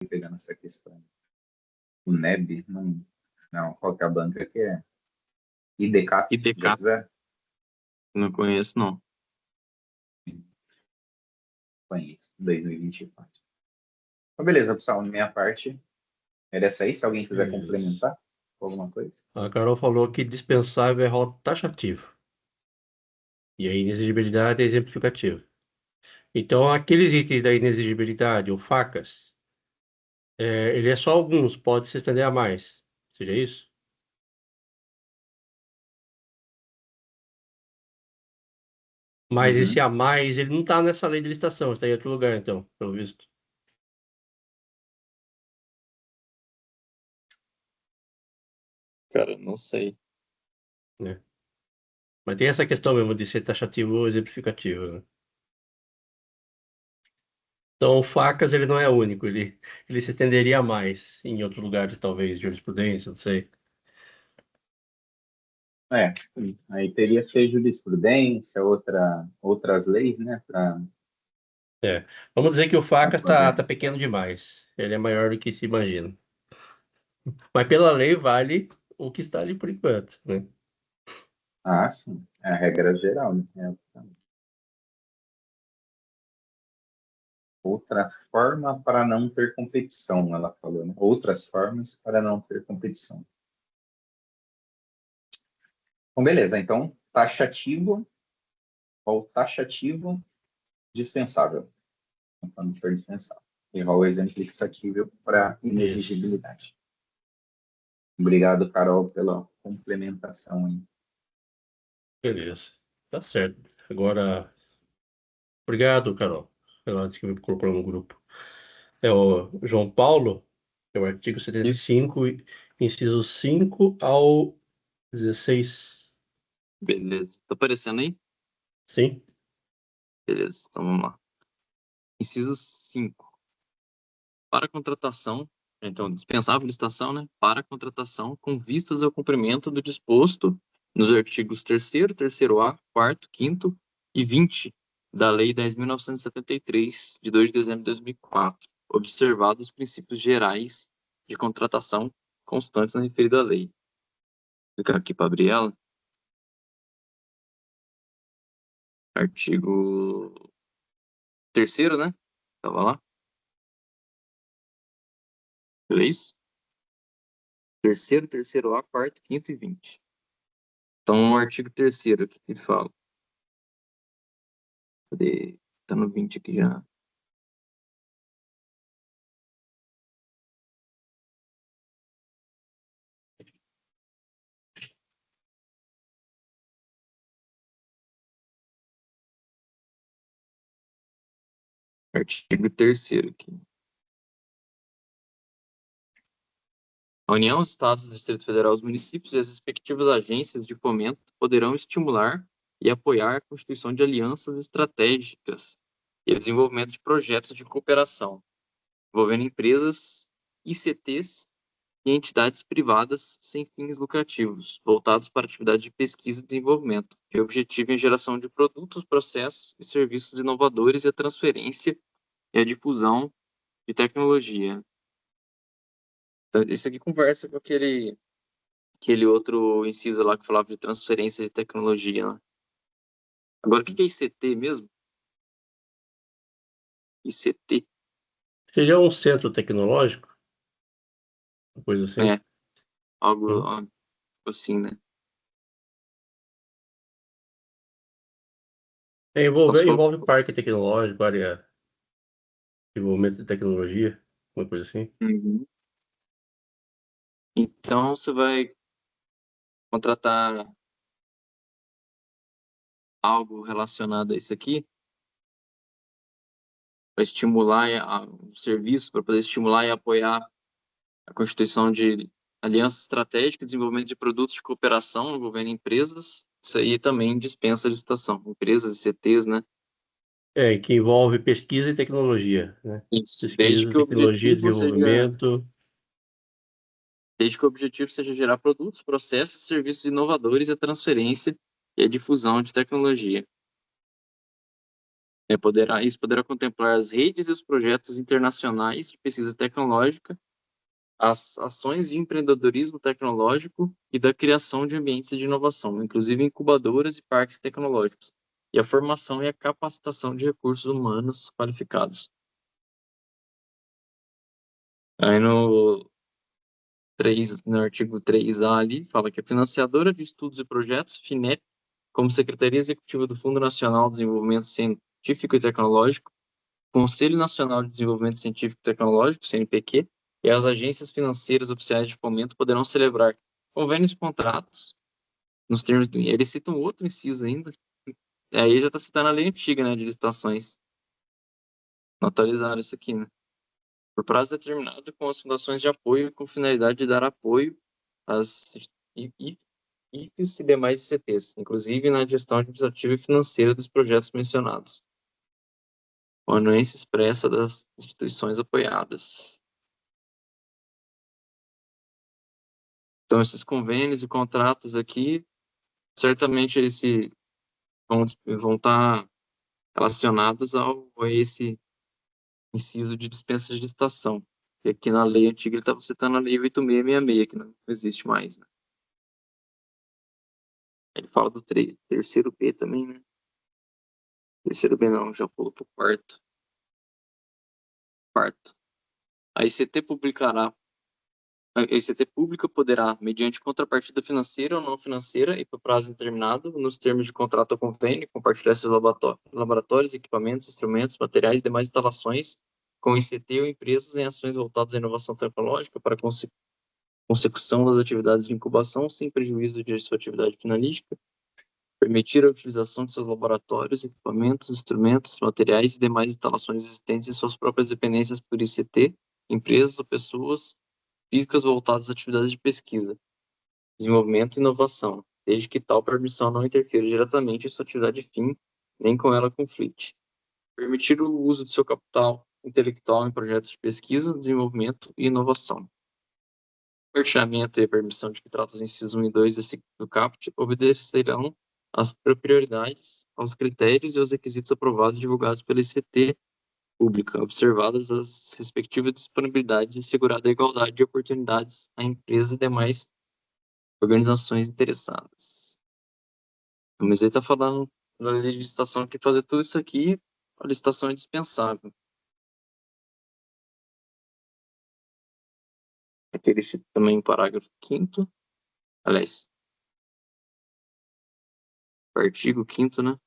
pegando essa questão. O NEB, não, qual que é a banca que é? IDCAP, IDK, já fizeram? não conheço, não. Conheço, 2024. Então, beleza, pessoal, minha parte era essa aí, se alguém quiser Isso. complementar com alguma coisa. A Carol falou que dispensável é rol taxativo. E a inexigibilidade é exemplificativa. Então, aqueles itens da inexigibilidade, ou facas, ele é só alguns, pode se estender a mais. Seria isso? Mas esse a mais, ele não está nessa lei de licitação, está em outro lugar, então, pelo visto. Cara, não sei. Né? Mas tem essa questão mesmo de ser taxativo ou exemplificativo, né? Então, facas, ele não é único, ele se estenderia a mais em outros lugares, talvez, jurisprudência, não sei. Aí teria que ter jurisprudência, outras leis, né, para Vamos dizer que o facas tá poder. pequeno demais. Ele é maior do que se imagina. Mas pela lei vale o que está ali por enquanto, né? Ah, sim, é a regra geral, né? Outra forma para não ter competição, ela falou, né? Outras formas para não ter competição. Bom, beleza, então, taxativo ou taxativo dispensável. Quando for dispensável. E rol exemplificativo para inexigibilidade. Obrigado, Carol, pela complementação aí. Beleza. Tá certo. Agora, obrigado, Carol. Ela disse que me colocou no grupo. É o João Paulo, é o artigo Isso. 75, inciso 5 ao 16. Beleza. Tá aparecendo aí? Sim? Beleza, então vamos lá. Inciso 5. Para contratação, então, dispensável licitação, né? Para contratação com vistas ao cumprimento do disposto nos artigos 3º, 3º-A, 4º, 5º e 20 da Lei 10.973, de 2 de dezembro de 2004, observados os princípios gerais de contratação constantes na referida lei. Vou clicar aqui para abrir ela. Artigo 3º, né? Tava lá. É isso? 3º, 3º-A, 4º, 5º e 20. Então, o artigo 3º, o que ele fala? Cadê? Tá no 20 aqui já. Artigo 3º aqui. A União, os Estados, o Distrito Federal, os municípios e as respectivas agências de fomento poderão estimular e apoiar a constituição de alianças estratégicas e o desenvolvimento de projetos de cooperação envolvendo empresas, ICTs e entidades privadas sem fins lucrativos, voltados para atividades de pesquisa e desenvolvimento, que objetivem a geração de produtos, processos e serviços inovadores e a transferência e a difusão de tecnologia. Então, isso aqui conversa com aquele outro inciso lá que falava de transferência de tecnologia, né? Agora, o que é ICT mesmo? ICT? Seria um centro tecnológico? Uma coisa assim? É, algo Hum. assim, né? Então, se for... Envolve parque tecnológico, área de desenvolvimento de tecnologia, uma coisa assim. Uhum. Então, você vai contratar algo relacionado a isso aqui, para estimular um serviço, para poder estimular e apoiar a constituição de alianças estratégicas, desenvolvimento de produtos de cooperação envolvendo empresas. Isso aí também dispensa licitação. Empresas, CTs, né? Que envolve pesquisa e tecnologia, né? Isso. Pesquisa, tecnologia, desenvolvimento. Desde que o objetivo seja gerar produtos, processos e serviços inovadores e a transferência e a difusão de tecnologia. Isso poderá contemplar as redes e os projetos internacionais de pesquisa tecnológica, as ações de empreendedorismo tecnológico e da criação de ambientes de inovação, inclusive incubadoras e parques tecnológicos, e a formação e a capacitação de recursos humanos qualificados. Aí no artigo 3A ali, fala que a financiadora de estudos e projetos, FINEP, como Secretaria Executiva do Fundo Nacional de Desenvolvimento Científico e Tecnológico, Conselho Nacional de Desenvolvimento Científico e Tecnológico, CNPq, e as agências financeiras oficiais de fomento poderão celebrar convênios e contratos nos termos do... Ele cita um outro inciso ainda, aí já está citando a lei antiga, né, de licitações. Não atualizaram isso aqui, né? Por prazo determinado com as fundações de apoio com finalidade de dar apoio às IFES e demais ICTs, inclusive na gestão administrativa e financeira dos projetos mencionados. Com a anuência expressa das instituições apoiadas. Então, esses convênios e contratos aqui, certamente vão estar relacionados a esse inciso de dispensa de licitação. E aqui na lei antiga ele estava citando a lei 8666, que não existe mais, né? Ele fala do terceiro B também, né? Terceiro B não, já pulou para o quarto. Quarto. A ICT publicará A ICT pública poderá, mediante contrapartida financeira ou não financeira e por prazo determinado, nos termos de contrato ou convênio, compartilhar seus laboratórios, equipamentos, instrumentos, materiais e demais instalações com ICT ou empresas em ações voltadas à inovação tecnológica para consecução das atividades de incubação sem prejuízo de sua atividade finalística, permitir a utilização de seus laboratórios, equipamentos, instrumentos, materiais e demais instalações existentes em suas próprias dependências por ICT, empresas ou pessoas físicas voltadas às atividades de pesquisa, desenvolvimento e inovação, desde que tal permissão não interfira diretamente em sua atividade fim, nem com ela conflite. Permitir o uso de seu capital intelectual em projetos de pesquisa, desenvolvimento e inovação. O pertinhamento e a permissão de que trata os incisos 1 e 2 do CAPT obedecerão às prioridades, aos critérios e aos requisitos aprovados e divulgados pela ICT pública, observadas as respectivas disponibilidades e assegurada a igualdade de oportunidades à empresa e demais organizações interessadas. Mas ele está falando da legislação que fazer tudo isso aqui, a licitação é dispensável. Aquele também parágrafo 5º, aliás, artigo 5º, né?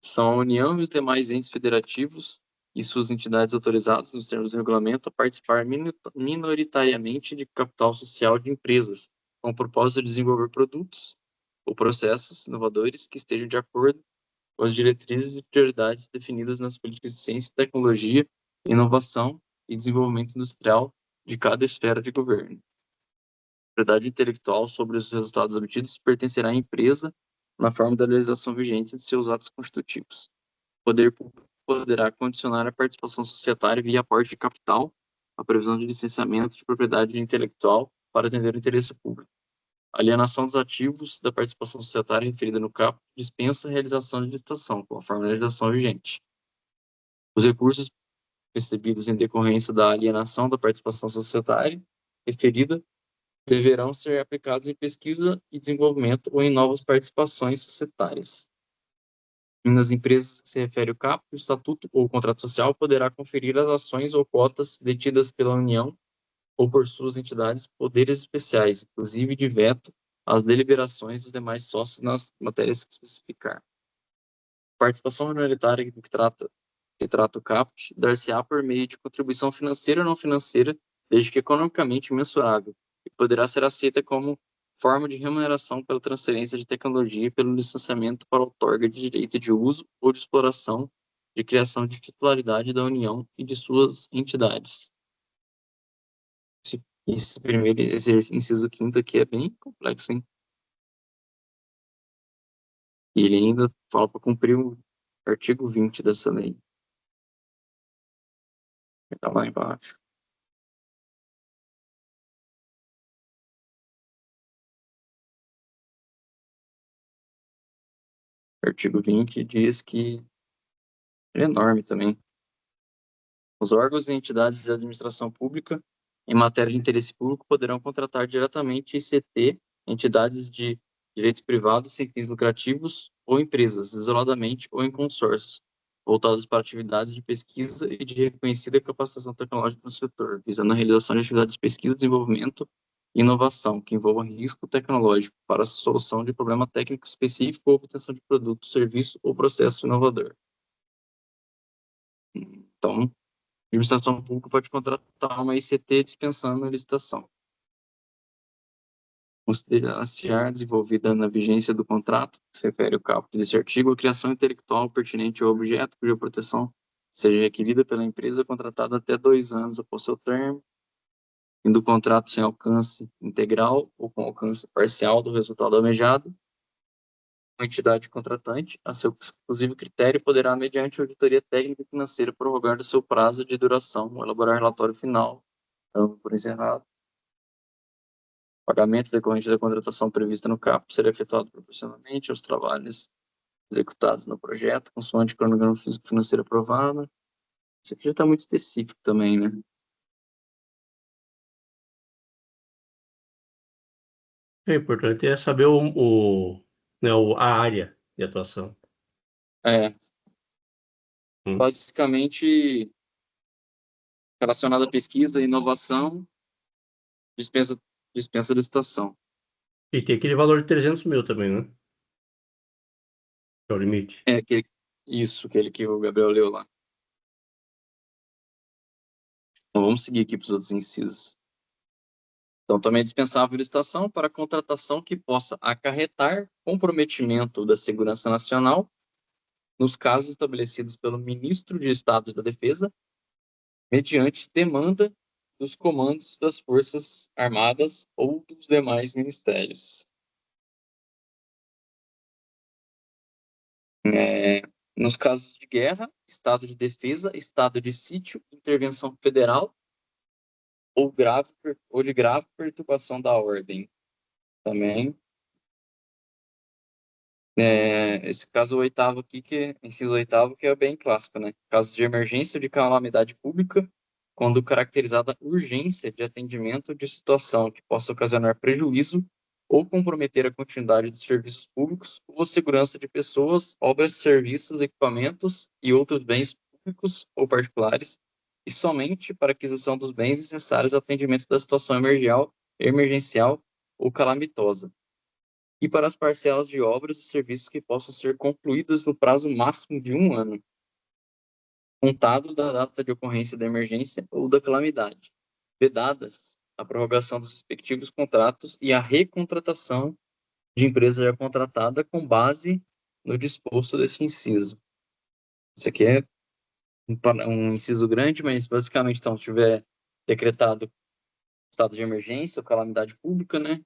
São a União e os demais entes federativos e suas entidades autorizadas nos termos do regulamento a participar minoritariamente de capital social de empresas, com o propósito de desenvolver produtos ou processos inovadores que estejam de acordo com as diretrizes e prioridades definidas nas políticas de ciência, tecnologia, inovação e desenvolvimento industrial de cada esfera de governo. A propriedade intelectual sobre os resultados obtidos pertencerá à empresa na forma da legislação vigente de seus atos constitutivos. O poder público poderá condicionar a participação societária via aporte de capital, a previsão de licenciamento de propriedade intelectual para atender o interesse público. A alienação dos ativos da participação societária referida no caput dispensa a realização de licitação, conforme a legislação vigente. Os recursos recebidos em decorrência da alienação da participação societária referida deverão ser aplicados em pesquisa e desenvolvimento ou em novas participações societárias. E nas empresas que se refere o caput, o estatuto ou o contrato social poderá conferir as ações ou cotas detidas pela União ou por suas entidades poderes especiais, inclusive de veto às deliberações dos demais sócios nas matérias que especificar. Participação minoritária que trata o caput dar-se-á por meio de contribuição financeira ou não financeira, desde que economicamente mensurável, e poderá ser aceita como forma de remuneração pela transferência de tecnologia e pelo licenciamento para outorga de direito de uso ou de exploração de criação de titularidade da União e de suas entidades. Esse inciso 5º aqui é bem complexo, hein? E ele ainda fala para cumprir o artigo 20 dessa lei. Está lá embaixo. O artigo 20 diz que é enorme também. Os órgãos e entidades de administração pública em matéria de interesse público poderão contratar diretamente ICT, entidades de direito privado sem fins lucrativos ou empresas, isoladamente ou em consórcios, voltadas para atividades de pesquisa e de reconhecida capacitação tecnológica no setor, visando a realização de atividades de pesquisa, desenvolvimento e inovação que envolvam risco tecnológico para a solução de problema técnico específico ou obtenção de produto, serviço ou processo inovador. Então, a administração pública pode contratar uma ICT dispensando a licitação. Considera-se desenvolvida na vigência do contrato, que se refere ao caput desse artigo, a criação intelectual pertinente ao objeto, cuja proteção seja requerida pela empresa contratada até 2 anos após seu término, e do contrato sem alcance integral ou com alcance parcial do resultado almejado. A entidade contratante, a seu exclusivo critério, poderá, mediante auditoria técnica e financeira, prorrogar o seu prazo de duração ou elaborar relatório final, dando por encerrado. O pagamento decorrente da contratação prevista no CAP será efetuado proporcionalmente aos trabalhos executados no projeto, consoante o cronograma físico-financeiro aprovado. Isso aqui já está muito específico também, né? O importante é saber a área de atuação. É, Hum. basicamente relacionado à pesquisa e inovação, dispensa licitação. E tem aquele valor de 300 mil também, né? Que é o limite. É aquele que o Gabriel leu lá. Então vamos seguir aqui para os outros incisos. Então também é dispensável licitação para contratação que possa acarretar comprometimento da segurança nacional nos casos estabelecidos pelo Ministro de Estado da Defesa, mediante demanda dos comandos das Forças Armadas ou dos demais ministérios. Nos casos de guerra, estado de defesa, estado de sítio, intervenção federal ou de grave perturbação da ordem. Também. Esse caso oitavo aqui, inciso oitavo, que é bem clássico, né? Casos de emergência ou de calamidade pública, quando caracterizada urgência de atendimento de situação que possa ocasionar prejuízo ou comprometer a continuidade dos serviços públicos ou a segurança de pessoas, obras, serviços, equipamentos e outros bens públicos ou particulares, e somente para aquisição dos bens necessários ao atendimento da situação emergencial ou calamitosa, e para as parcelas de obras e serviços que possam ser concluídas no prazo máximo de 1 ano, contado da data de ocorrência da emergência ou da calamidade, vedadas a prorrogação dos respectivos contratos e a recontratação de empresa já contratada com base no disposto desse inciso. Isso aqui é um inciso grande, mas basicamente, então, se tiver decretado estado de emergência ou calamidade pública, né,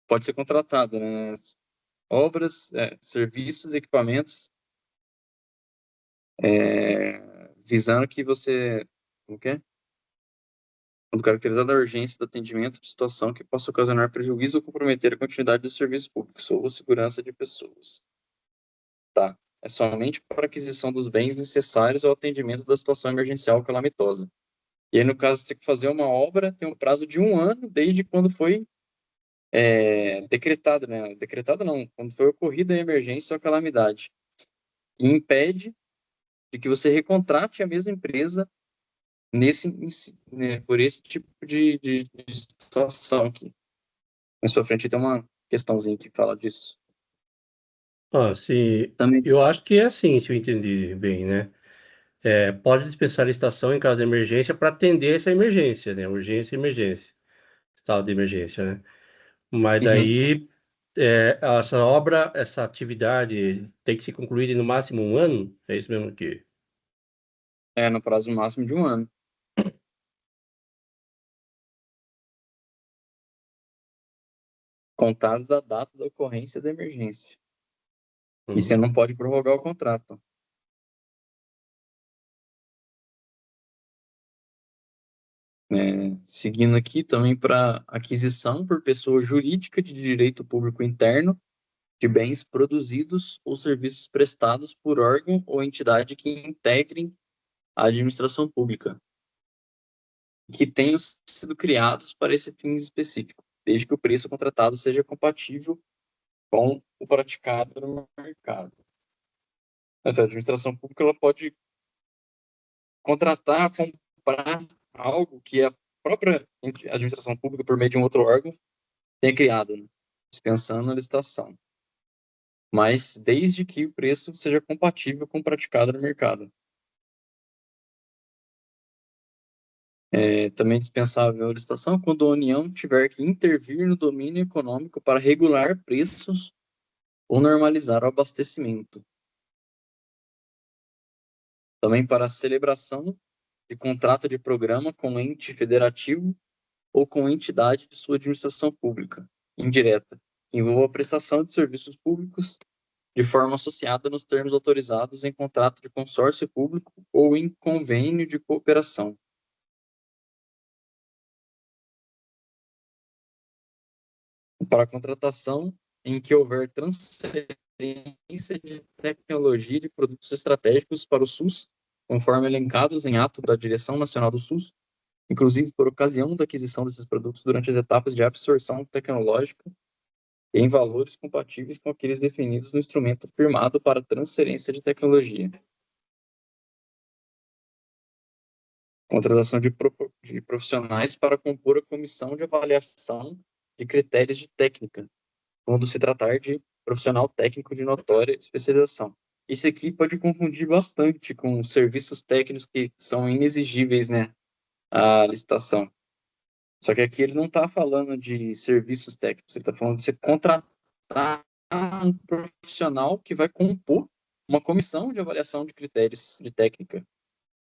pode ser contratado, né, obras, serviços, equipamentos, visando que você, o quê? Quando caracterizada a urgência do atendimento de situação que possa ocasionar prejuízo ou comprometer a continuidade dos serviços públicos ou a segurança de pessoas. Tá. É somente para aquisição dos bens necessários ao atendimento da situação emergencial calamitosa. E aí, no caso, você tem que fazer uma obra, tem um prazo de 1 ano desde quando foi decretado, né? Decretado não, quando foi ocorrida a emergência ou a calamidade. E impede de que você recontrate a mesma empresa por esse tipo de situação aqui. Mais pra frente tem uma questãozinha que fala disso. Também. Eu acho que é assim, se eu entendi bem, né? Pode dispensar a licitação em caso de emergência para atender essa emergência, né? Urgência e emergência. Estado de emergência, né? Mas daí, essa atividade tem que ser concluída em no máximo 1 ano? É isso mesmo que... No prazo máximo de 1 ano. Contado da data da ocorrência da emergência. E você não pode prorrogar o contrato. Seguindo aqui também para aquisição por pessoa jurídica de direito público interno de bens produzidos ou serviços prestados por órgão ou entidade que integrem a administração pública, que tenham sido criados para esse fim específico, desde que o preço contratado seja compatível com o praticado no mercado. Então, a administração pública ela pode contratar, comprar algo que a própria administração pública, por meio de um outro órgão, tenha criado, né? Dispensando a licitação. Mas desde que o preço seja compatível com o praticado no mercado. É também dispensável a licitação quando a União tiver que intervir no domínio econômico para regular preços ou normalizar o abastecimento. Também para a celebração de contrato de programa com ente federativo ou com entidade de sua administração pública, indireta, que envolva a prestação de serviços públicos de forma associada nos termos autorizados em contrato de consórcio público ou em convênio de cooperação. Para a contratação em que houver transferência de tecnologia de produtos estratégicos para o SUS, conforme elencados em ato da Direção Nacional do SUS, inclusive por ocasião da aquisição desses produtos durante as etapas de absorção tecnológica e em valores compatíveis com aqueles definidos no instrumento firmado para transferência de tecnologia. Contratação de profissionais para compor a comissão de avaliação de critérios de técnica, quando se tratar de profissional técnico de notória especialização. Isso aqui pode confundir bastante com serviços técnicos que são inexigíveis, né, à licitação. Só que aqui ele não está falando de serviços técnicos, ele está falando de você contratar um profissional que vai compor uma comissão de avaliação de critérios de técnica,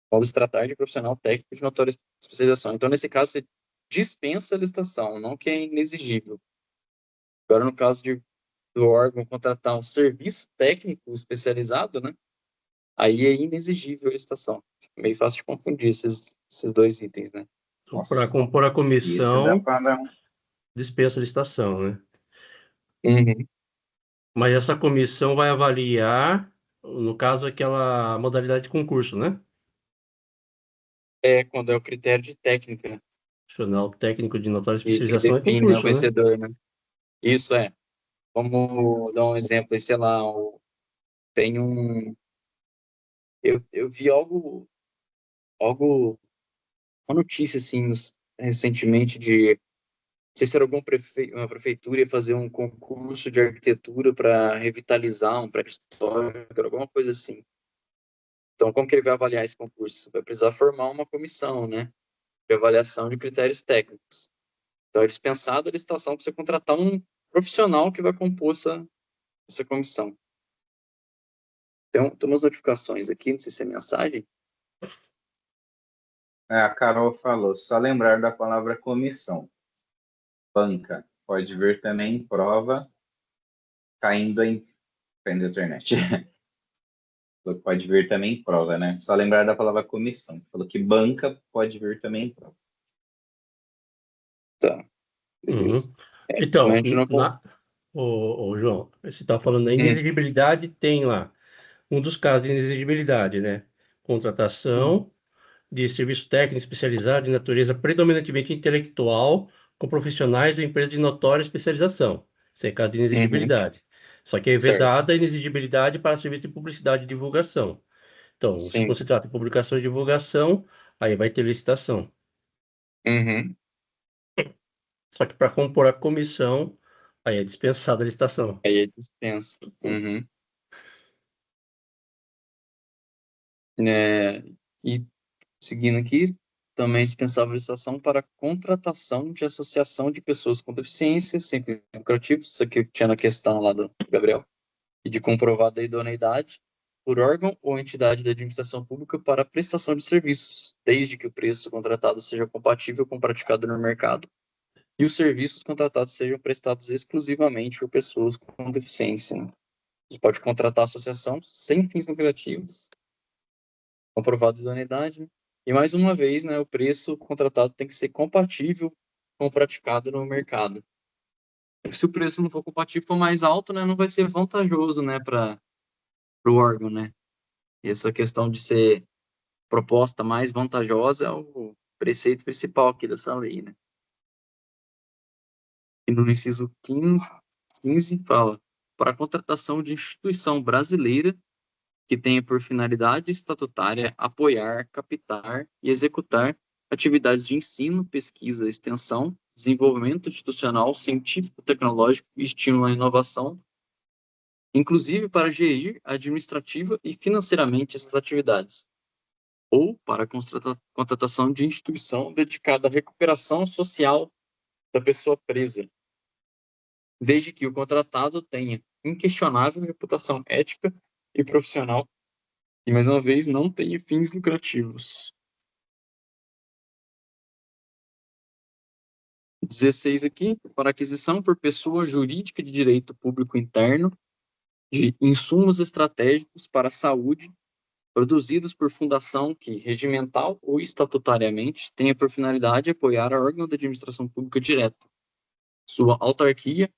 quando se tratar de profissional técnico de notória especialização. Então, nesse caso, você dispensa a licitação, não que é inexigível. Agora, no caso do órgão contratar um serviço técnico especializado, né? Aí é inexigível a licitação. Meio fácil de confundir esses dois itens, né? Para Nossa, compor a esse dá comissão, para dar um. dispensa a licitação, né? Uhum. Mas essa comissão vai avaliar, no caso, aquela modalidade de concurso, né? É quando é o critério de técnica Profissional técnico de notória que especialização é define, né, o concurso, né? vencedor, né? Isso é. Vamos dar um exemplo aí, sei lá, tem um... Eu vi algo, uma notícia, assim, recentemente de... Não sei se era uma prefeitura ia fazer um concurso de arquitetura para revitalizar um prédio histórico, era alguma coisa assim. Então, como que ele vai avaliar esse concurso? Vai precisar formar uma comissão, né, de avaliação de critérios técnicos. Então, é dispensado a licitação para você contratar um profissional que vai compor essa comissão. Então, tem umas notificações aqui, não sei se é mensagem. A Carol falou, só lembrar da palavra comissão. Banca. Pode vir também em prova caindo na internet. Pode vir também em prova, né? Só lembrar da palavra comissão. Falou que banca pode vir também em prova. Tá, beleza. Uhum. Mas a Então, gente não... João, você está falando da inelegibilidade, tem lá um dos casos de inelegibilidade, né? Contratação de serviço técnico especializado de natureza predominantemente intelectual com profissionais da empresa de notória especialização. Isso é caso de Uhum, inexigibilidade. Só que é certo. vedada a inexigibilidade para serviço de publicidade e divulgação. Então, se Sim. você trata de publicação e divulgação, aí vai ter licitação. Uhum. Só que para compor a comissão, aí é dispensada a licitação. Aí é dispensa. Uhum. É, e seguindo aqui, também é dispensável licitação para contratação de associação de pessoas com deficiência, sem fins lucrativos, isso aqui tinha na questão lá do Gabriel, e de comprovada idoneidade por órgão ou entidade da administração pública para prestação de serviços, desde que o preço contratado seja compatível com o praticado no mercado e os serviços contratados sejam prestados exclusivamente por pessoas com deficiência. Você pode contratar associação sem fins lucrativos, comprovada idoneidade, E mais uma vez, né, o preço contratado tem que ser compatível com o praticado no mercado. Se o preço não for compatível, for mais alto, né, não vai ser vantajoso, né, para o órgão, né? Essa questão de ser proposta mais vantajosa é o preceito principal aqui dessa lei, né? E no inciso 15 fala: para a contratação de instituição brasileira que tenha por finalidade estatutária apoiar, captar e executar atividades de ensino, pesquisa, extensão, desenvolvimento institucional, científico, tecnológico e estímulo à inovação, inclusive para gerir administrativa e financeiramente essas atividades, ou para a contratação de instituição dedicada à recuperação social da pessoa presa, desde que o contratado tenha inquestionável reputação ética e profissional e, mais uma vez, não tenha fins lucrativos. 16 aqui, para aquisição por pessoa jurídica de direito público interno de insumos estratégicos para a saúde produzidos por fundação que, regimental ou estatutariamente, tenha por finalidade apoiar a órgão da administração pública direta, sua autarquia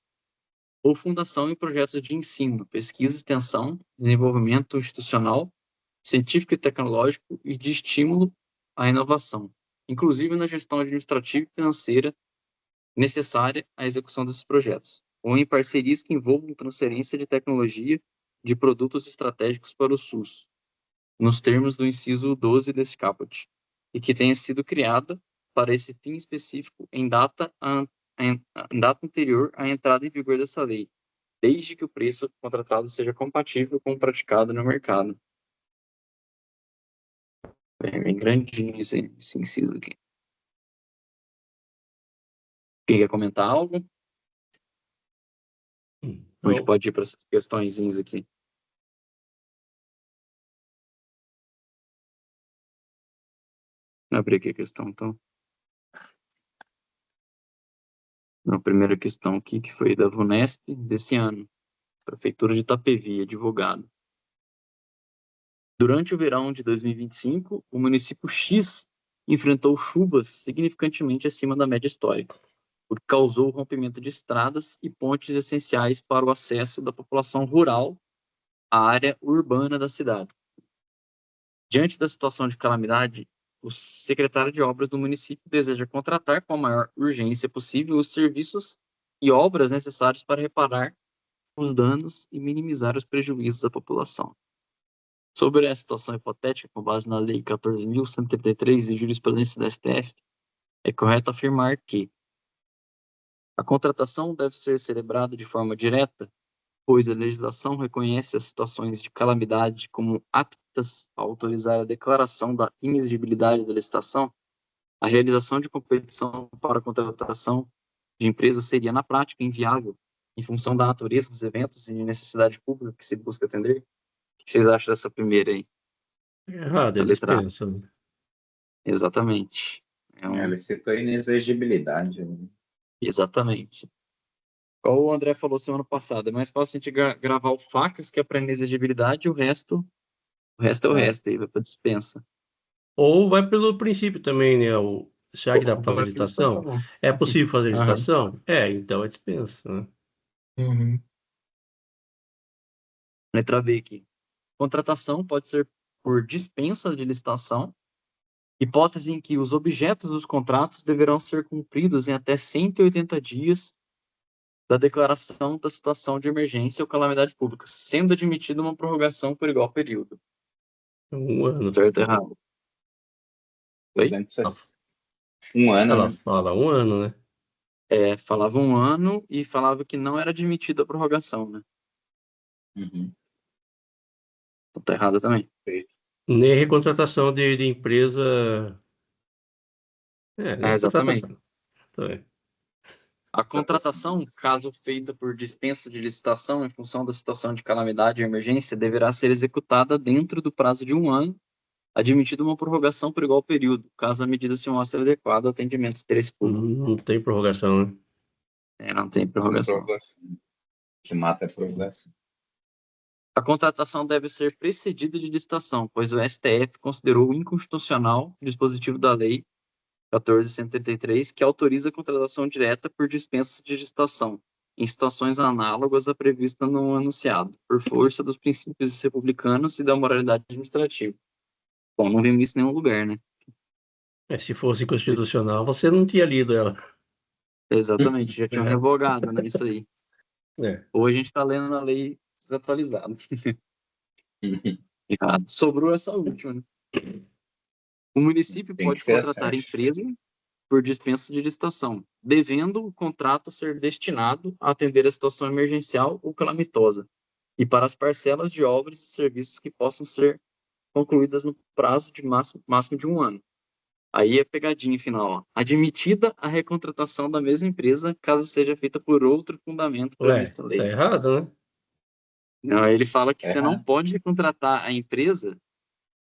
ou fundação em projetos de ensino, pesquisa, extensão, desenvolvimento institucional, científico e tecnológico e de estímulo à inovação, inclusive na gestão administrativa e financeira necessária à execução desses projetos, ou em parcerias que envolvam transferência de tecnologia de produtos estratégicos para o SUS, nos termos do inciso 12 desse caput, e que tenha sido criada para esse fim específico em data anterior à entrada em vigor dessa lei, desde que o preço contratado seja compatível com o praticado no mercado. É bem grandinho esse inciso aqui. Quem quer comentar algo? A gente pode ir para essas questõezinhas aqui. Vou abrir aqui a questão, então. A primeira questão aqui, que foi da VUNESP desse ano. Prefeitura de Itapevi, advogado. Durante o verão de 2025, o município X enfrentou chuvas significantemente acima da média histórica, o que causou o rompimento de estradas e pontes essenciais para o acesso da população rural à área urbana da cidade. Diante da situação de calamidade, o secretário de obras do município deseja contratar com a maior urgência possível os serviços e obras necessários para reparar os danos e minimizar os prejuízos à população. Sobre a situação hipotética, com base na Lei 14.133 e jurisprudência da STF, é correto afirmar que a contratação deve ser celebrada de forma direta, pois a legislação reconhece as situações de calamidade como aptas a autorizar a declaração da inexigibilidade da licitação. A realização de competição para a contratação de empresas seria, na prática, inviável, em função da natureza dos eventos e necessidade pública que se busca atender. O que vocês acham dessa primeira aí? Errado, Essa é letra A. dispensa, né? Exatamente. Ele citou inexigibilidade. Exatamente. Como o André falou semana passada, é mais fácil a gente gravar o facas, que é para inexigibilidade, e o resto é o resto, aí vai para dispensa. Ou vai pelo princípio também, né? Será que dá para fazer Vai para dispensa, licitação? não. É possível fazer Aham. licitação? É, então é dispensa, né? Uhum. Letra B aqui. Contratação pode ser por dispensa de licitação, hipótese em que os objetos dos contratos deverão ser cumpridos em até 180 dias da declaração da situação de emergência ou calamidade pública, sendo admitida uma prorrogação por igual período. Um ano. Certo ou errado? Oi? 260. Um ano, Ela né? fala um ano, né? Falava um ano e falava que não era admitida a prorrogação, né? Uhum. Então tá errado também. Nem recontratação de empresa. Nem Exatamente. contratação. Então, é. A contratação, caso feita por dispensa de licitação em função da situação de calamidade ou emergência, deverá ser executada dentro do prazo de um ano, admitida uma prorrogação por igual período, caso a medida se mostre adequada ao atendimento do interesse público. Não tem prorrogação, né? Não tem prorrogação. Prorrogação. Que mata a prorrogação. A contratação deve ser precedida de licitação, pois o STF considerou inconstitucional o dispositivo da Lei 14.183, que autoriza a contratação direta por dispensa de licitação, em situações análogas à prevista no enunciado, por força dos princípios republicanos e da moralidade administrativa. Bom, não vimos isso em nenhum lugar, né? Se fosse constitucional, você não tinha lido ela. Exatamente, já tinham revogado, né, isso aí. É. Ou a gente está lendo a lei desatualizada. Errado. Sobrou essa última, né? O município Tem que pode ser contratar a assim. empresa por dispensa de licitação, devendo o contrato ser destinado a atender a situação emergencial ou calamitosa e para as parcelas de obras e serviços que possam ser concluídas no prazo de máximo de 1 ano. Aí a pegadinha final, ó. Admitida a recontratação da mesma empresa, caso seja feita por outro fundamento Ué, previsto na tá lei. errado, né? Não, ele fala que você não Errado. pode recontratar a empresa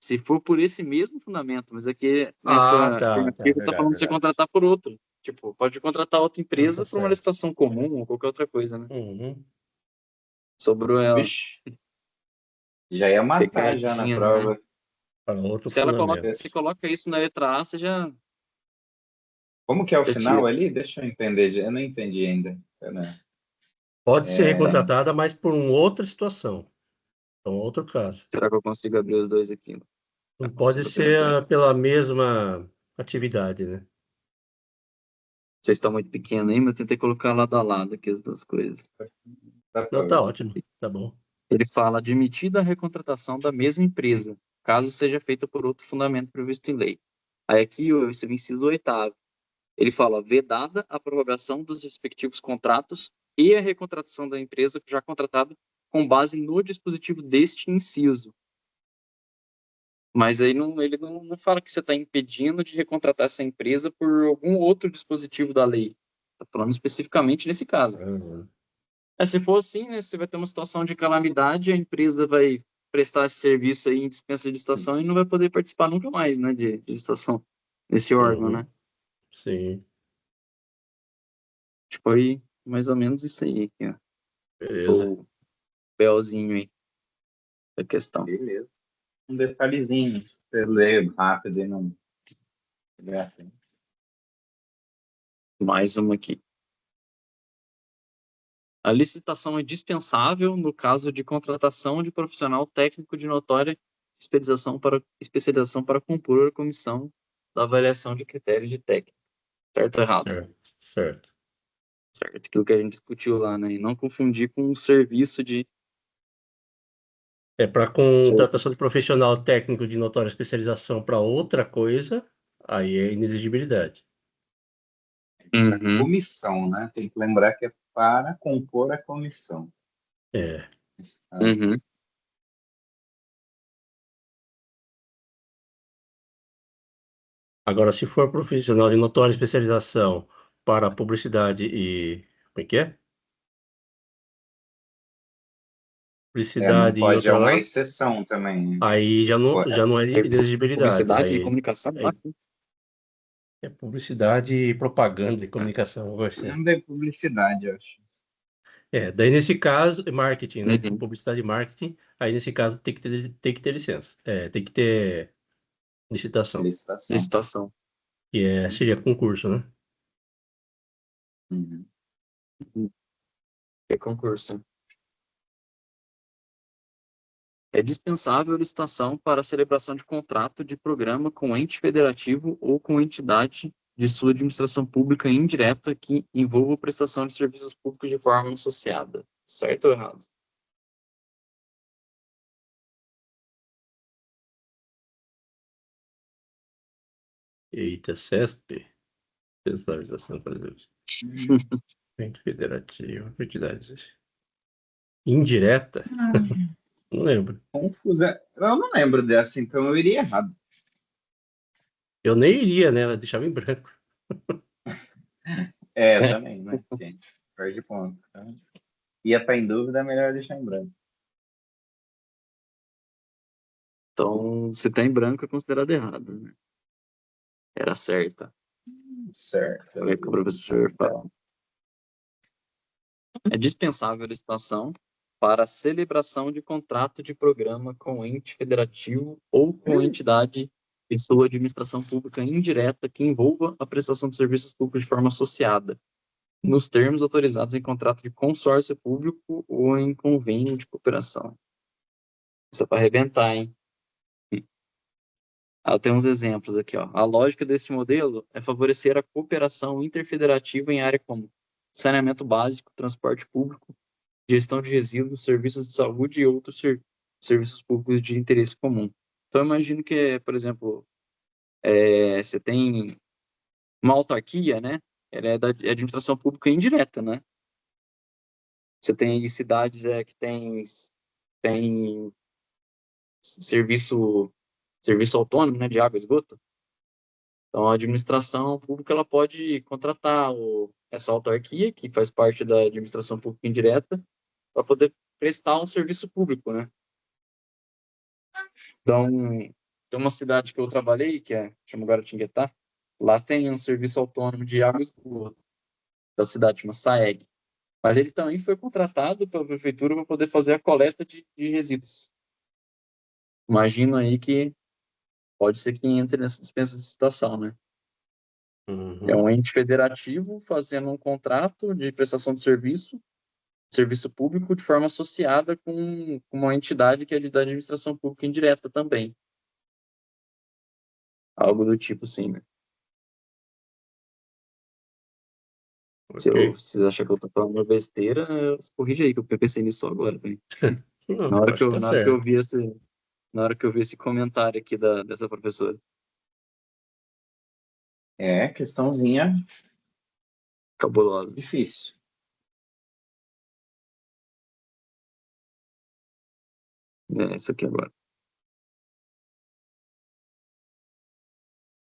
se for por esse mesmo fundamento, mas aqui Ah, nessa tá, afirmativa está verdade, falando de você verdade. contratar por outro. Tipo, pode contratar outra Não, tá empresa por uma certo. licitação comum ou qualquer outra coisa, né? Uhum. Sobrou ela, Vixe, já ia matar já na pegadinha, né? prova. Para outro Se ela coloca, fundamento. você coloca isso na letra A, você já Como que é o final tira. ali? Deixa eu entender. Eu não entendi ainda. Pode ser É, recontratada, mas por uma outra situação. Então, outro caso. Será que eu consigo abrir os dois aqui? Não Já pode consigo abrir os ser dois. pela mesma atividade, né? Vocês estão muito pequenos aí, mas eu tentei colocar lado a lado aqui as duas coisas. dá pra Não, tá ver. ótimo. Tá bom. Ele fala admitida a recontratação da mesma empresa, caso seja feita por outro fundamento previsto em lei. Aí aqui, esse é o inciso 8º. Ele fala vedada a prorrogação dos respectivos contratos e a recontratação da empresa já contratada com base no dispositivo deste inciso. Mas aí ele não fala que você está impedindo de recontratar essa empresa por algum outro dispositivo da lei. Está falando especificamente nesse caso. Uhum. Se for assim, né, você vai ter uma situação de calamidade, a empresa vai prestar esse serviço aí em dispensa de licitação e não vai poder participar nunca mais, né, de licitação nesse órgão, né? Uhum. Sim, Tipo, aí, mais ou menos isso aí, aqui, ó. beleza. O belzinho aí da questão. Beleza. Um detalhezinho. Você lê rápido e não. É assim. Mais uma aqui. A licitação é dispensável no caso de contratação de profissional técnico de notória especialização para compor a comissão da avaliação de critérios de técnica. Certo ou errado? Certo, certo. Certo, aquilo que a gente discutiu lá, né? E não confundir com um serviço de É para contratação de serviço. profissional técnico de notória especialização para outra coisa, aí é inexigibilidade. Uhum. Comissão, né? Tem que lembrar que é para compor a comissão. É. Uhum. Agora, se for profissional de notória especialização para publicidade e. Como é que é? Não Publicidade e pode, é outra uma lá, exceção também. aí já não é inexigibilidade. Publicidade e Aí, comunicação, aí acho, né? é publicidade e propaganda e comunicação, vai ser. Não é publicidade, eu acho. Daí nesse caso, é marketing, né? Uhum. Publicidade e marketing, aí nesse caso tem que ter licença. Tem que ter licitação, Licitação. Licitação. seria concurso, né? Uhum. É concurso. É dispensável a licitação para a celebração de contrato de programa com ente federativo ou com entidade de sua administração pública indireta que envolva prestação de serviços públicos de forma associada. Certo ou errado? Eita, CESP, Centralização para ente federativo, entidades. Indireta? Não lembro. Confusa. Eu não lembro dessa, então eu iria errado. Eu nem iria nela, deixava em branco. Também, né? Gente, perde ponto. Então, ia estar em dúvida, é melhor deixar em branco. Então, se está em branco, é considerado errado, né? Era certa. Certo. Olha o que o professor fala. É dispensável a licitação para a celebração de contrato de programa com ente federativo ou com entidade de sua administração pública indireta que envolva a prestação de serviços públicos de forma associada, nos termos autorizados em contrato de consórcio público ou em convênio de cooperação. Isso é para arrebentar, hein? Tem uns exemplos aqui, ó. A lógica deste modelo é favorecer a cooperação interfederativa em área como saneamento básico, transporte público, gestão de resíduos, serviços de saúde e outros serviços públicos de interesse comum. Então, eu imagino que, por exemplo, você tem uma autarquia, né? Ela é da administração pública indireta, né? Você tem cidades que tem serviço autônomo, né, de água e esgoto. Então, a administração pública ela pode contratar essa autarquia, que faz parte da administração pública indireta, para poder prestar um serviço público, né? Então, tem uma cidade que eu trabalhei, chama Guaratinguetá, lá tem um serviço autônomo de água e esgoto da cidade, chama SAEG. Mas ele também foi contratado pela prefeitura para poder fazer a coleta de resíduos. Imagino aí que pode ser que entre nessa dispensa de licitação, né? Uhum. É um ente federativo fazendo um contrato de prestação de serviço público de forma associada com uma entidade que é da administração pública indireta também. Algo do tipo, sim, né? Se Ok. vocês acham que eu tô falando uma besteira, corrija aí, que eu pensei nisso só agora, velho. Não, Na hora acho que tá na hora que eu certo. vi na hora que eu vi esse comentário aqui dessa professora. É, questãozinha Cabulosa. difícil. Isso aqui agora.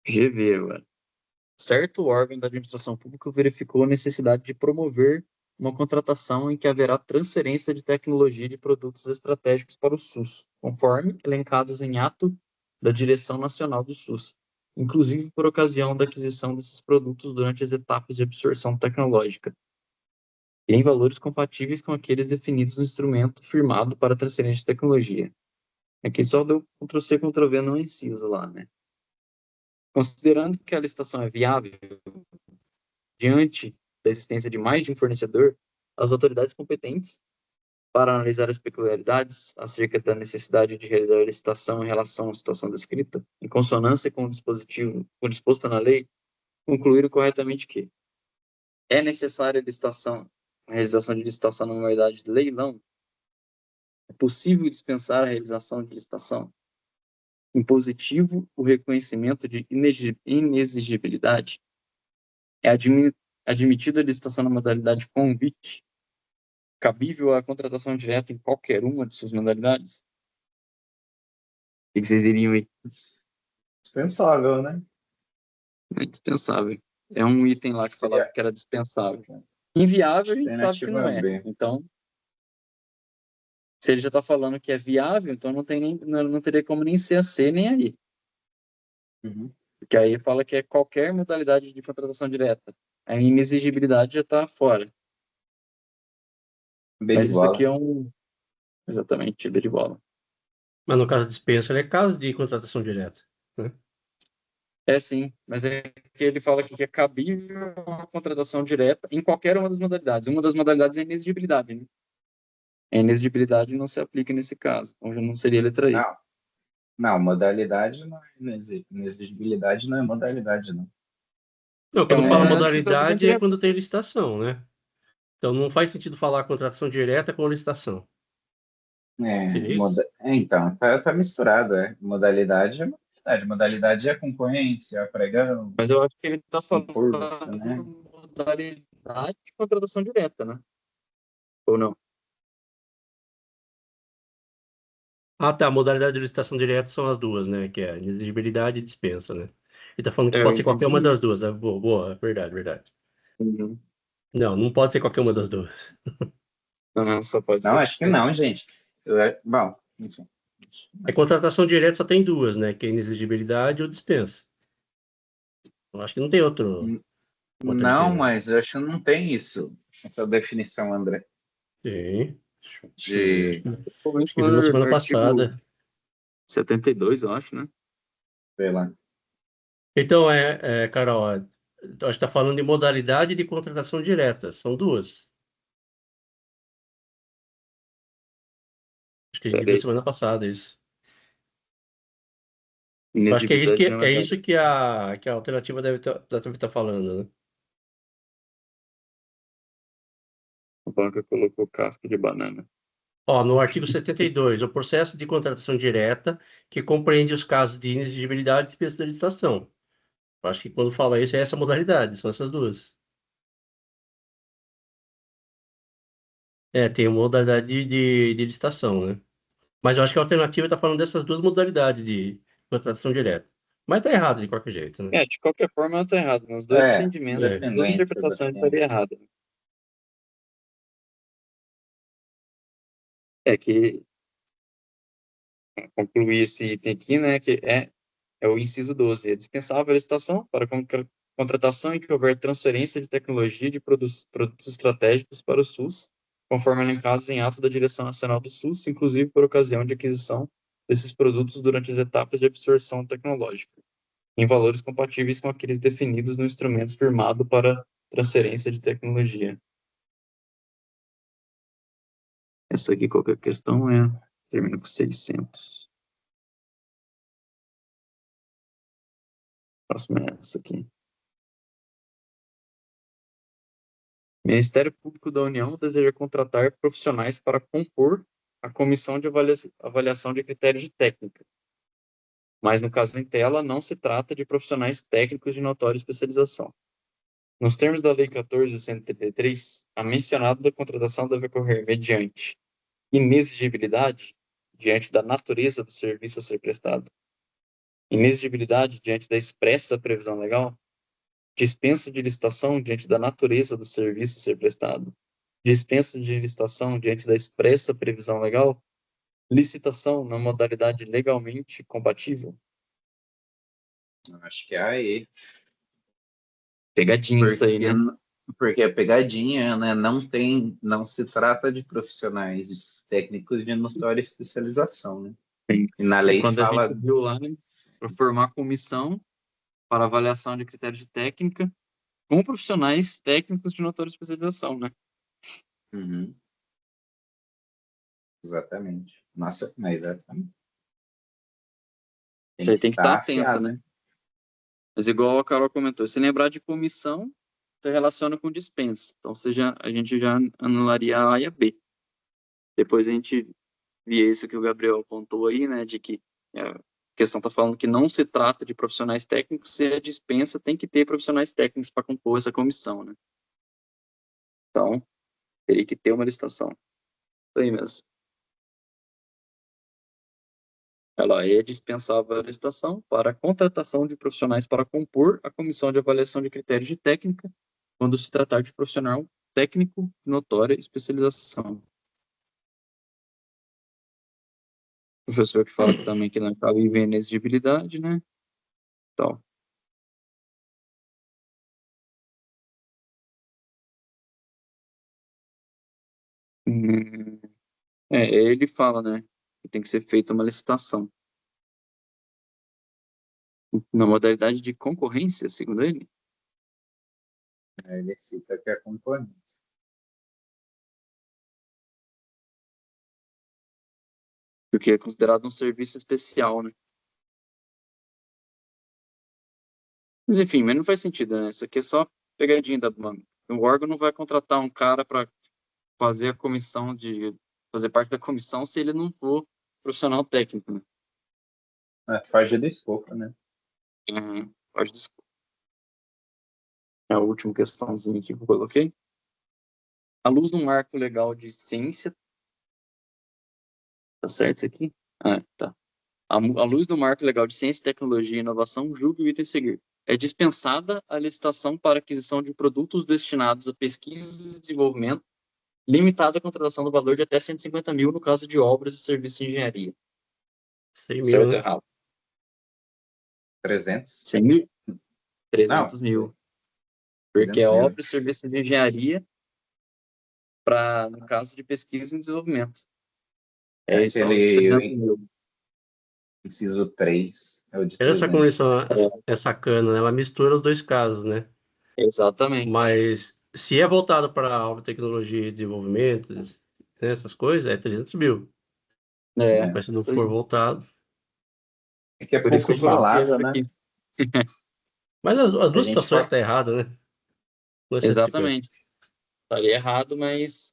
GV agora. Certo órgão da administração pública verificou a necessidade de promover uma contratação em que haverá transferência de tecnologia de produtos estratégicos para o SUS, conforme elencados em ato da Direção Nacional do SUS, inclusive por ocasião da aquisição desses produtos durante as etapas de absorção tecnológica, e em valores compatíveis com aqueles definidos no instrumento firmado para transferência de tecnologia. Aqui só deu Ctrl+C, Ctrl+V no inciso lá, né? Considerando que a licitação é viável, diante da existência de mais de um fornecedor, as autoridades competentes para analisar as peculiaridades acerca da necessidade de realizar a licitação em relação à situação descrita, em consonância com o disposto na lei, concluíram corretamente que é necessária a realização de licitação na modalidade de leilão, é possível dispensar a realização de licitação. Impositivo, o reconhecimento de inexigibilidade é admitida a licitação na modalidade convite, cabível a contratação direta em qualquer uma de suas modalidades? O que vocês diriam aí? Dispensável, né? É dispensável. É um item lá que falava Seria que era dispensável. Inviável, a gente sabe que não alternativa é. B. Então, se ele já está falando que é viável, então não teria como nem ser a C nem a I. Uhum. Porque aí fala que é qualquer modalidade de contratação direta. A inexigibilidade já está fora. B de Mas isso aqui bola. é exatamente, B de bola. Mas no caso da dispensa, ele é caso de contratação direta, né? É sim, mas é que ele fala aqui que é cabível a contratação direta em qualquer uma das modalidades. Uma das modalidades é a inexigibilidade, né? A inexigibilidade não se aplica nesse caso, então já não seria letra I. Não, não, modalidade não é inexigibilidade, não é modalidade, não. Não, É quando uma fala modalidade de contratação modalidade é direta. quando tem licitação, né? Então não faz sentido falar contratação direta com licitação. Seria isso? Então, tá misturado, é. Modalidade é modalidade. Modalidade é concorrência, é pregão, Mas eu acho que ele está falando concurso, né? modalidade de contratação direta, né? Ou não? Ah, tá. Modalidade de licitação direta são as duas, né? Que é exigibilidade e dispensa, né? Ele tá falando que Eu pode ser qualquer uma entendi das isso. duas. Né? Boa, boa, verdade, verdade. Uhum. Não, não pode ser qualquer uma das duas. Não, só pode Não, ser acho que não, dispensa. gente. Bom, enfim. É contratação direta só tem duas, né? Que é inexigibilidade ou dispensa. Eu acho que não tem outra Não, diferença. mas eu acho que não tem isso, essa definição, André. Sim. Deixa eu ver. de, Acho que viu na semana Artigo passada. 72, eu acho, né? sei lá. Então, Carol, a gente está falando de modalidade de contratação direta. São duas. Acho que a gente viu Peraí. semana passada isso. Eu acho que Inexigibilidade não é é isso que a alternativa deve estar falando, né? A banca colocou casca de banana. Ó, no artigo 72, o processo de contratação direta que compreende os casos de inexigibilidade e especialização. Eu acho que quando fala isso é essa modalidade, são essas duas. Tem uma modalidade de licitação, né? Mas eu acho que a alternativa está falando dessas duas modalidades de contratação direta. Mas tá errado de qualquer jeito, né? De qualquer forma, ela tá errado. Nos dois entendimentos, nas duas Independente interpretações, estaria errada. Que concluir esse item aqui, né, que é o inciso 12. É dispensável a licitação para contratação em que houver transferência de tecnologia de produtos estratégicos para o SUS, conforme elencados em ato da Direção Nacional do SUS, inclusive por ocasião de aquisição desses produtos durante as etapas de absorção tecnológica, em valores compatíveis com aqueles definidos no instrumento firmado para transferência de tecnologia. Essa aqui, qualquer questão, termina com 600. Próxima é essa aqui. Ministério Público da União deseja contratar profissionais para compor a comissão de avaliação de critérios de técnica. Mas, no caso em tela, não se trata de profissionais técnicos de notória especialização. Nos termos da Lei 14.133, a mencionada da contratação deve ocorrer mediante inexigibilidade, diante da natureza do serviço a ser prestado, inexigibilidade diante da expressa previsão legal, dispensa de licitação diante da natureza do serviço a ser prestado, dispensa de licitação diante da expressa previsão legal, licitação na modalidade legalmente compatível. Acho que é aí. Pegadinha isso aí, né? Porque a pegadinha, né, não se trata de profissionais técnicos de notória especialização, né? Sim. E na lei Quando fala... a gente viu lá, né, para formar comissão para avaliação de critérios de técnica com profissionais técnicos de notória especialização, né? Uhum. Exatamente. Nossa, mas exatamente. Você tem que estar atento, afiado, né? Mas igual a Carol comentou, se lembrar de comissão, você relaciona com dispensa. Então, a gente já anularia a A e a B. Depois a gente via isso que o Gabriel apontou aí, né, de que a questão está falando que não se trata de profissionais técnicos e a dispensa tem que ter profissionais técnicos para compor essa comissão, né? Então, teria que ter uma licitação. Isso aí mesmo. Ela é dispensável a licitação para a contratação de profissionais para compor a comissão de avaliação de critérios de técnica, quando se tratar de profissional técnico de notória especialização. O professor que fala também que não cabe inexigibilidade, né? Então, ele fala, né, que tem que ser feita uma licitação. Na modalidade de concorrência, segundo ele, Ele cita que é concorrência. porque é considerado um serviço especial, né? Mas enfim, mas não faz sentido, né? Isso aqui é só pegadinha da banca. O órgão não vai contratar um cara para fazer fazer parte da comissão se ele não for profissional técnico, né? Foge do escopo, né? Pode desculpa. É a última questãozinha aqui que eu coloquei. À luz do marco legal de ciência, tá certo isso aqui? Tá. À luz do marco legal de ciência, tecnologia e inovação, julgue o item a seguir. É dispensada a licitação para aquisição de produtos destinados a pesquisa e desenvolvimento, limitada a contratação do valor de até 150 mil no caso de obras e serviços de engenharia. 100 mil, Certo ou né? errado? 300? 100 mil? 300 Não, mil. Porque 300 é mil. obra e serviço de engenharia no caso de pesquisa e desenvolvimento. É São aquele 300 mil. inciso 3, é o de Essa 300. convenção é sacana, né? Ela mistura os dois casos, né? Exatamente. Mas se é voltado para alta tecnologia e desenvolvimento, né, essas coisas, é 300 mil. É, Mas se não isso aí. for voltado. É que é Por isso que pouco eu coloquei falado, essa né? aqui. Mas as A duas gente situações foca. estão erradas, né? Não é 150. Exatamente. Estaria errado, mas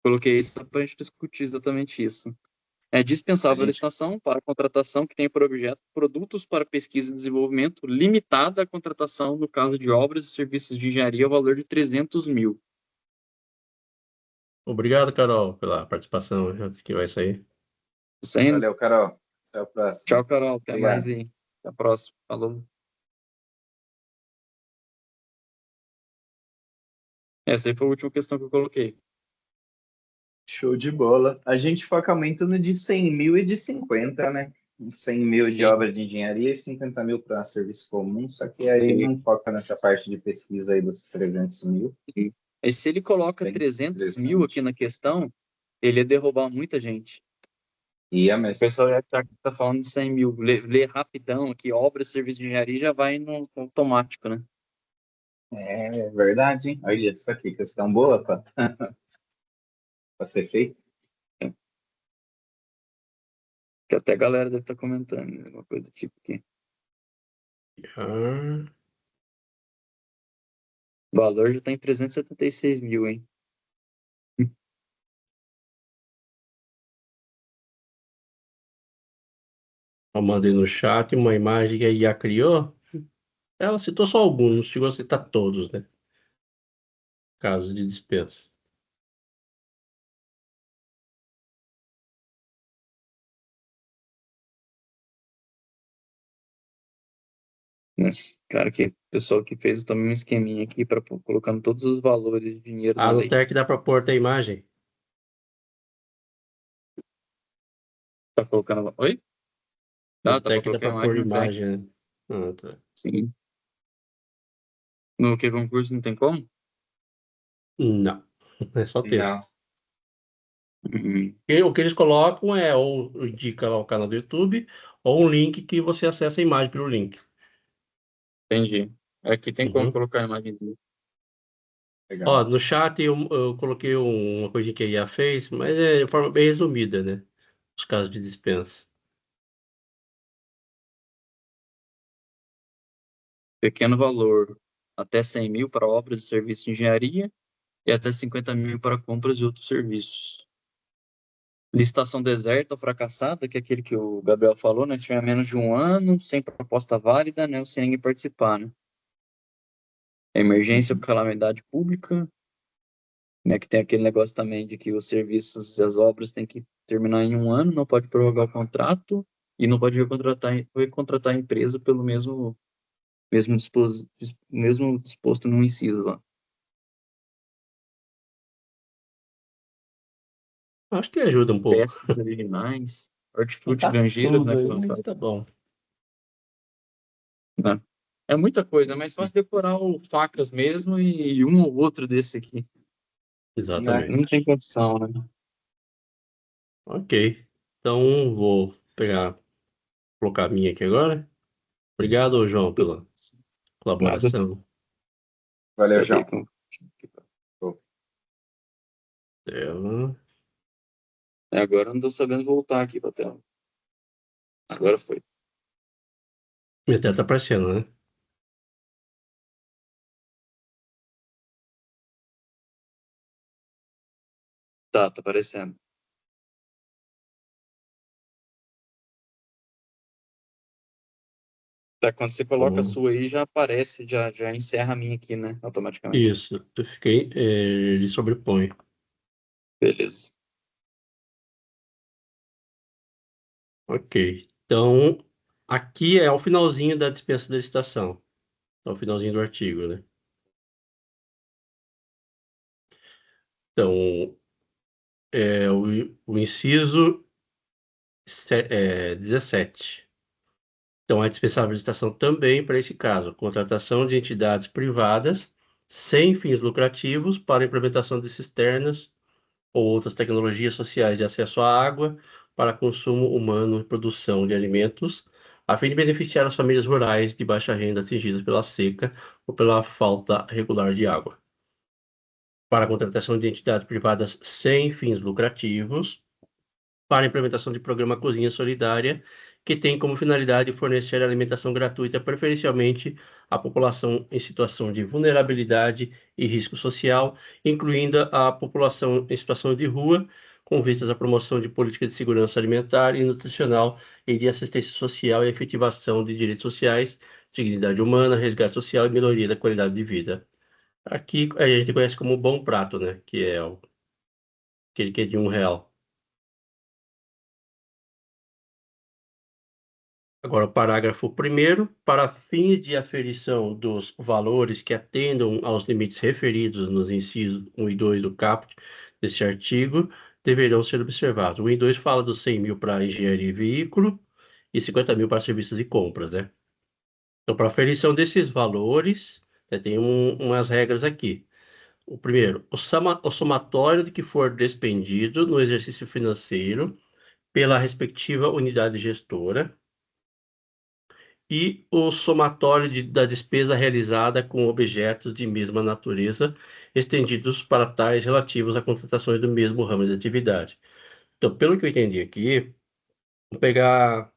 coloquei isso para a gente discutir exatamente isso. É A dispensável a gente, licitação para contratação que tem por objeto produtos para pesquisa e desenvolvimento, limitada a contratação no caso de obras e serviços de engenharia ao valor de 300 mil. Obrigado, Carol, pela participação. Antes que vai sair. Isso aí. valeu, Carol. Até a próxima. Tchau, Carol. Até mais Obrigado. aí. Até a próxima. Falou. Essa aí foi a última questão que eu coloquei. Show de bola. A gente foca muito no de 100 mil e de 50, né? 100 mil de Sim, obra de engenharia e 50 mil para serviço comum, só que aí sim, não foca nessa parte de pesquisa aí dos 300 mil. sim. E se ele coloca Bem 300 mil aqui interessante. na questão, ele ia derrubar muita gente. E a O pessoal ia achar que tá falando de 100 mil. Lê rapidão aqui, obra, serviço de engenharia, já vai no automático, né? é verdade, hein? Olha isso aqui, questão boa para ser feita. Que até a galera deve estar comentando, né? Alguma coisa do tipo aqui. Ah, O valor já tá em 376 mil, hein? eu mandei no chat uma imagem que a IA criou. Ela citou só alguns, não chegou a citar todos, né? Casos de dispensa. Mas, cara, que o pessoal que fez também um esqueminha aqui para colocando todos os valores de dinheiro da Ah, no lei. TEC dá para pôr até a imagem. Tá colocando. Oi? No Ah, dá pra TEC dá colocar a para pôr imagem no deck. imagem, né? Ah, tá. Sim. No que concurso não tem como? Não, é só texto. Não, Uhum. E o que eles colocam é ou indica lá o canal do YouTube ou um link que você acessa a imagem pelo link. Entendi. Aqui tem como Uhum. colocar a imagem dele. Ó, legal. no chat eu coloquei uma coisinha que a IA fez, mas é de forma bem resumida, né? Os casos de dispensa. Pequeno valor, até 100 mil para obras e serviços de engenharia e até 50 mil para compras e outros serviços. Licitação deserta ou fracassada, que é aquele que o Gabriel falou, né? Tiver menos de um ano, sem proposta válida, né? Ou sem ninguém participar, né? Emergência ou Uhum. calamidade pública, né? Que tem aquele negócio também de que os serviços e as obras têm que terminar em um ano, não pode prorrogar o contrato e não pode recontratar a empresa pelo mesmo disposto no inciso lá. Acho que ajuda um pouco. Peças originais, Não hortifruti tá granjeiros, né? tudo Que aí, não tá, mas tá bom. né? É muita coisa, é mais fácil decorar o facas mesmo e um ou outro desse aqui. Né? Não tem Exatamente. condição, né? Ok. Então vou colocar a minha aqui agora. Obrigado, João, pela Nada. colaboração. Valeu, Cadê? João. Pô, Tela. Agora eu não tô sabendo voltar aqui pra tela. Agora foi. Minha tela tá aparecendo, né? Tá aparecendo. Tá, quando você coloca a Então, sua aí, já aparece, já encerra a minha aqui, né? Automaticamente. isso. Eu fiquei. Ele sobrepõe. Beleza. Ok. Então, aqui é o finalzinho da dispensa da licitação. É o finalzinho do artigo, né? Então, o inciso 17. Então, é dispensável licitação também para esse caso, contratação de entidades privadas sem fins lucrativos para a implementação de cisternas ou outras tecnologias sociais de acesso à água para consumo humano e produção de alimentos, a fim de beneficiar as famílias rurais de baixa renda atingidas pela seca ou pela falta regular de água. Para a contratação de entidades privadas sem fins lucrativos, para a implementação de programa Cozinha Solidária, que tem como finalidade fornecer alimentação gratuita, preferencialmente à população em situação de vulnerabilidade e risco social, incluindo a população em situação de rua, com vistas à promoção de políticas de segurança alimentar e nutricional e de assistência social e efetivação de direitos sociais, dignidade humana, resgate social e melhoria da qualidade de vida. Aqui a gente conhece como Bom Prato, né? Que é aquele que é de R$1. Agora, o parágrafo 1º, para fins de aferição dos valores que atendam aos limites referidos nos incisos 1 e 2 do caput deste artigo, deverão ser observados. O 1 e 2 fala dos 100 mil para engenharia e veículo e 50 mil para serviços e compras, né? Então, para aferição desses valores, tem umas regras aqui. O primeiro, o somatório de que for despendido no exercício financeiro pela respectiva unidade gestora, e o somatório da despesa realizada com objetos de mesma natureza, estendidos para tais relativos a contratações do mesmo ramo de atividade. Então, pelo que eu entendi aqui, vamos pegar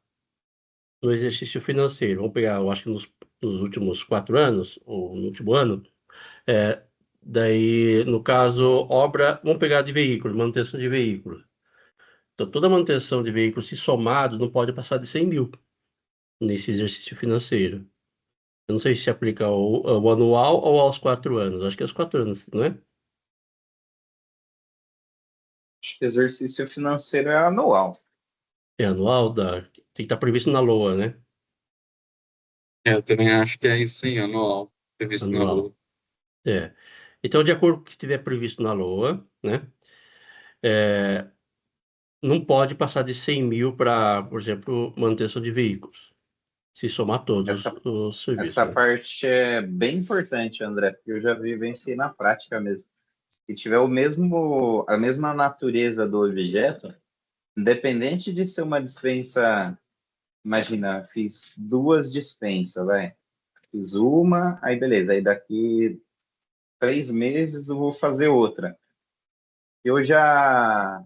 no exercício financeiro, vamos pegar, eu acho que nos últimos 4 anos, ou no último ano, daí, no caso, obra, vamos pegar de veículo, manutenção de veículo. Então, toda manutenção de veículo, se somado, não pode passar de 100 mil nesse exercício financeiro. Eu não sei se se aplica ao anual ou aos 4 anos. Acho que é aos 4 anos, não é? Acho que exercício financeiro é anual. É anual, tem que estar previsto na LOA, né? Eu também acho que é isso aí, anual, previsto na Anual. LOA. É. Então, de acordo com o que estiver previsto na LOA, né? Não pode passar de 100 mil para, por exemplo, manutenção de veículos, se somar todos Essa, os serviços, essa né? parte é bem importante, André, porque eu já vivenciei na prática mesmo. Se tiver a mesma natureza do objeto, independente de ser uma dispensa, imagina, fiz 2 dispensas, vai. Fiz uma, aí beleza, aí daqui 3 meses eu vou fazer outra. Eu já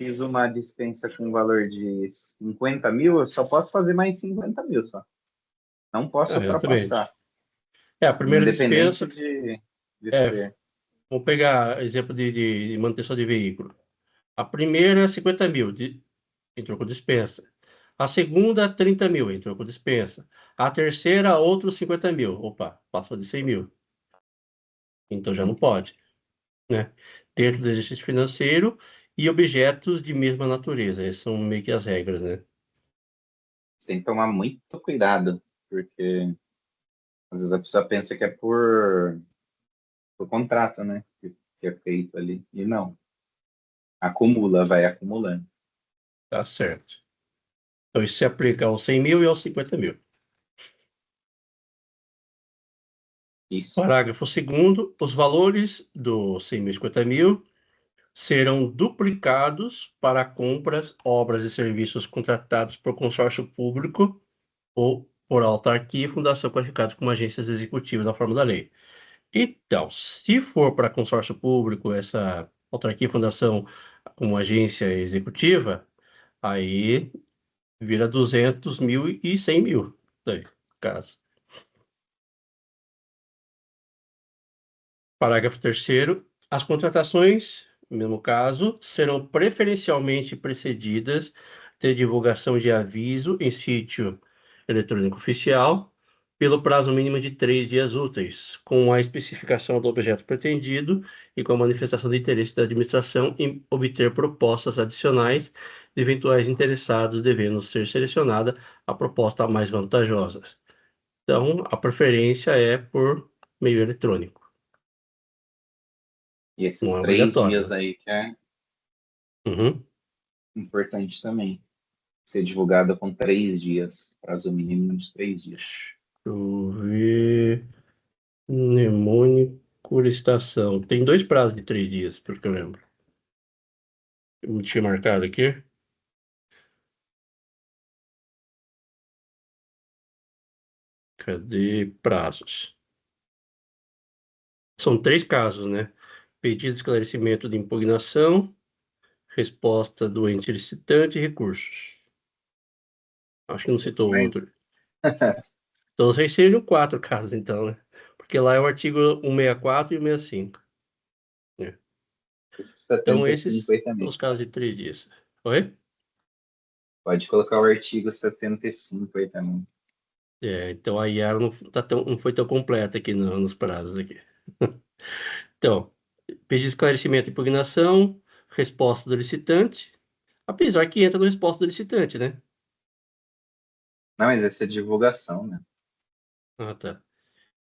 fiz uma dispensa com valor de 50 mil, eu só posso fazer mais 50 mil só. Não posso Exatamente. ultrapassar, A primeira independente dispensa, de é, ser. vamos pegar exemplo de manutenção de veículo. A primeira, 50 mil, entrou com dispensa. A segunda, 30 mil, entrou com dispensa. A terceira, outros 50 mil. Opa, passou de 100 mil. Então já não pode, né? Dentro do exercício financeiro e objetos de mesma natureza. Essas são meio que as regras, né? Você tem que tomar muito cuidado, porque às vezes a pessoa pensa que é por contrato, né? Que é feito ali. E não. Acumula, vai acumulando. Tá certo. Então isso se aplica aos 100 mil e aos 50 mil. Isso. Parágrafo 2º. Os valores do 100 mil e 50 mil serão duplicados para compras, obras e serviços contratados por consórcio público ou por autarquia e fundação qualificados como agências executivas na forma da lei. Então, se for para consórcio público, essa autarquia e fundação como agência executiva, aí vira 200 mil e 100 mil, daí, caso. Parágrafo 3º. As contratações, no mesmo caso, serão preferencialmente precedidas de divulgação de aviso em sítio eletrônico oficial pelo prazo mínimo de 3 dias úteis, com a especificação do objeto pretendido e com a manifestação de interesse da administração em obter propostas adicionais de eventuais interessados, devendo ser selecionada a proposta mais vantajosa. Então, a preferência é por meio eletrônico. E Não esses é 3 obrigatório, dias né? aí que é Uhum. importante também. Ser divulgada com 3 dias, prazo mínimo de 3 dias. Deixa eu ver. Mnemônico com licitação. Tem 2 prazos de 3 dias, pelo que eu lembro. Eu tinha marcado aqui. Cadê prazos? São 3 casos, né? Pedido de esclarecimento de impugnação, resposta do ente licitante e recursos. Acho que não citou Mas outro. Então, seriam 4 casos, então, né? Porque lá é o artigo 164 e 165. Né? Então, esses 75 aí são também. os casos de 3 dias. Oi? Pode colocar o artigo 75 aí também. Então a Yara não foi tão completa aqui nos prazos aqui. Então, pedido de esclarecimento e impugnação, resposta do licitante, apesar que entra no resposta do licitante, né? Não, mas essa é divulgação, né? Ah, tá.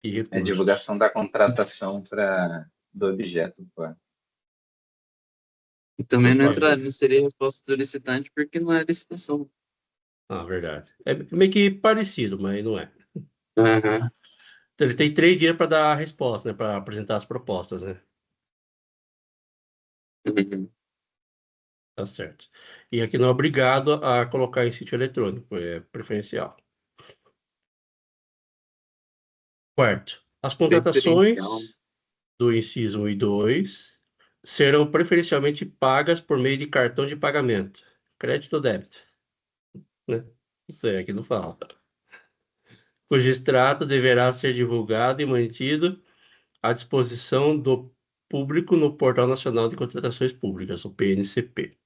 E É recursos. divulgação da contratação do objeto, pô. E também não, entra, Propaganda. não seria resposta do licitante porque não é licitação. Ah, verdade. É meio que parecido, mas não é. Aham. Então, ele tem 3 dias para dar a resposta, né? Para apresentar as propostas, né? Uhum. Tá certo. E aqui não é obrigado a colocar em sítio eletrônico, é preferencial. Quarto, as Preferencial. contratações do inciso 1 e 2 serão preferencialmente pagas por meio de cartão de pagamento, crédito ou débito, né? Isso aí, aqui não fala. Cujo extrato deverá ser divulgado e mantido à disposição do público no Portal Nacional de Contratações Públicas, o PNCP.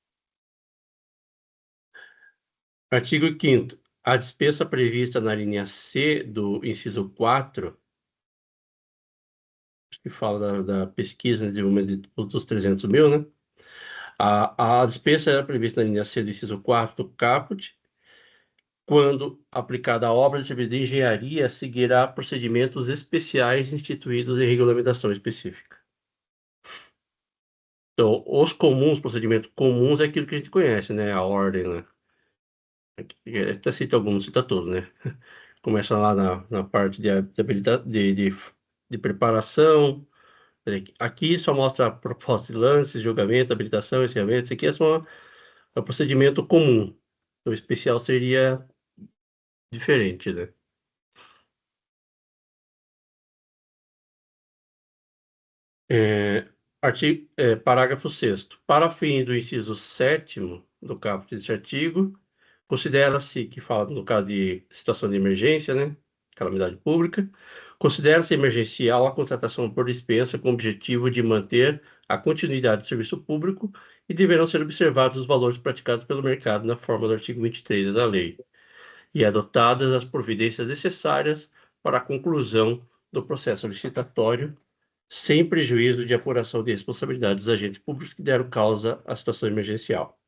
Artigo 5º. A despesa prevista na linha C do inciso 4, que fala da pesquisa de dos 300 mil, né? A despesa era prevista na linha C do inciso 4 do caput, quando aplicada a obras e serviços de engenharia, seguirá procedimentos especiais instituídos em regulamentação específica. Então, os comuns, procedimentos comuns é aquilo que a gente conhece, né? A ordem, né? Até cita alguns, cita todos, né? Começa lá na parte de preparação. Aqui só mostra a proposta de lance, julgamento, habilitação, encerramento. Isso aqui é um procedimento comum. O especial seria diferente, né? Parágrafo 6º. Para fim do inciso 7º do caput deste artigo, considera-se, que fala no caso de situação de emergência, né? Calamidade pública, considera-se emergencial a contratação por dispensa com o objetivo de manter a continuidade do serviço público e deverão ser observados os valores praticados pelo mercado na forma do artigo 23 da lei e adotadas as providências necessárias para a conclusão do processo licitatório sem prejuízo de apuração de responsabilidade dos agentes públicos que deram causa à situação emergencial.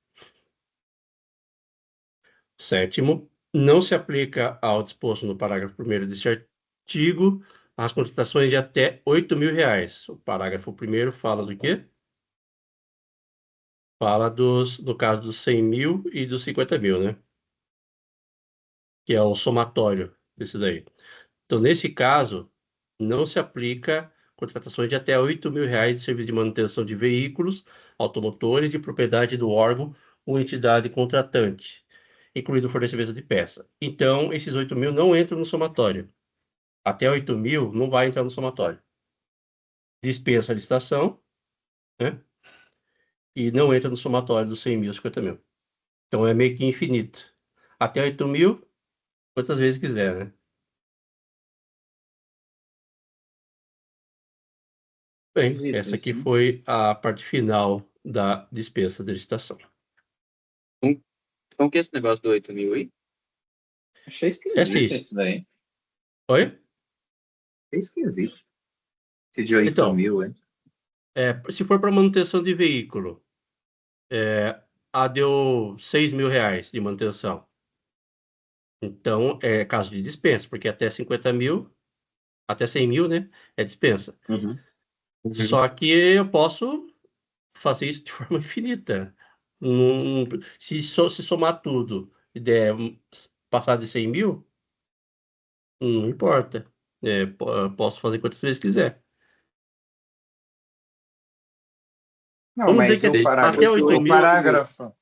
7º, não se aplica ao disposto no parágrafo 1º deste artigo as contratações de até R$ 8.000. O parágrafo 1º fala do quê? Fala no caso dos 100 mil e dos 50 mil, né? Que é o somatório desse daí. Então, nesse caso, não se aplica contratações de até R$ 8.000 de serviço de manutenção de veículos automotores de propriedade do órgão ou entidade contratante, incluído o fornecimento de peça. Então, esses 8.000 não entram no somatório. Até 8.000 não vai entrar no somatório. Dispensa a licitação, né? E não entra no somatório dos 100 mil, 50 mil. Então, é meio que infinito. Até 8.000, quantas vezes quiser, né? Bem, Esquisito essa isso, aqui hein? foi a parte final da dispensa de licitação. Como que é esse negócio do 8.000 aí? Achei Essa é esquisito isso. isso daí. Oi? Achei esquisito. Esse de 8 Então, mil, hein? se for para manutenção de veículo, deu R$ 6.000 de manutenção. Então, é caso de dispensa, porque até 50 mil, até 100 mil, né? É dispensa. Uhum. Uhum. Só que eu posso fazer isso de forma infinita. Se somar tudo e der passar de 100 mil, não importa. Posso fazer quantas vezes quiser. Não, Vamos dizer mas que o até 8 o mil, parágrafo.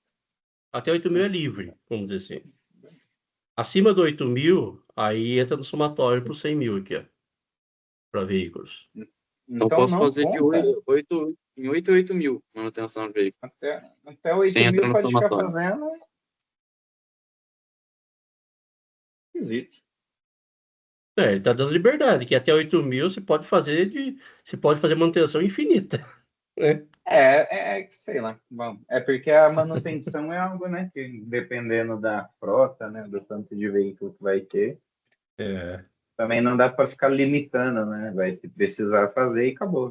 até 8 mil é livre, vamos dizer assim. Acima do 8 mil, aí entra no somatório para os 100 mil aqui, ó, para veículos. Então, Então posso não fazer de conta. 8 mil manutenção de veículo. Até 8 Sem entrar mil no pode ficar somatório. fazendo. Esquisito. Ele está dando liberdade, que até 8 mil você pode fazer manutenção infinita, né? Sei lá. Bom, é porque a manutenção é algo, né, que dependendo da frota, né, do tanto de veículo que vai ter, É. também não dá para ficar limitando, né? Vai precisar fazer e acabou.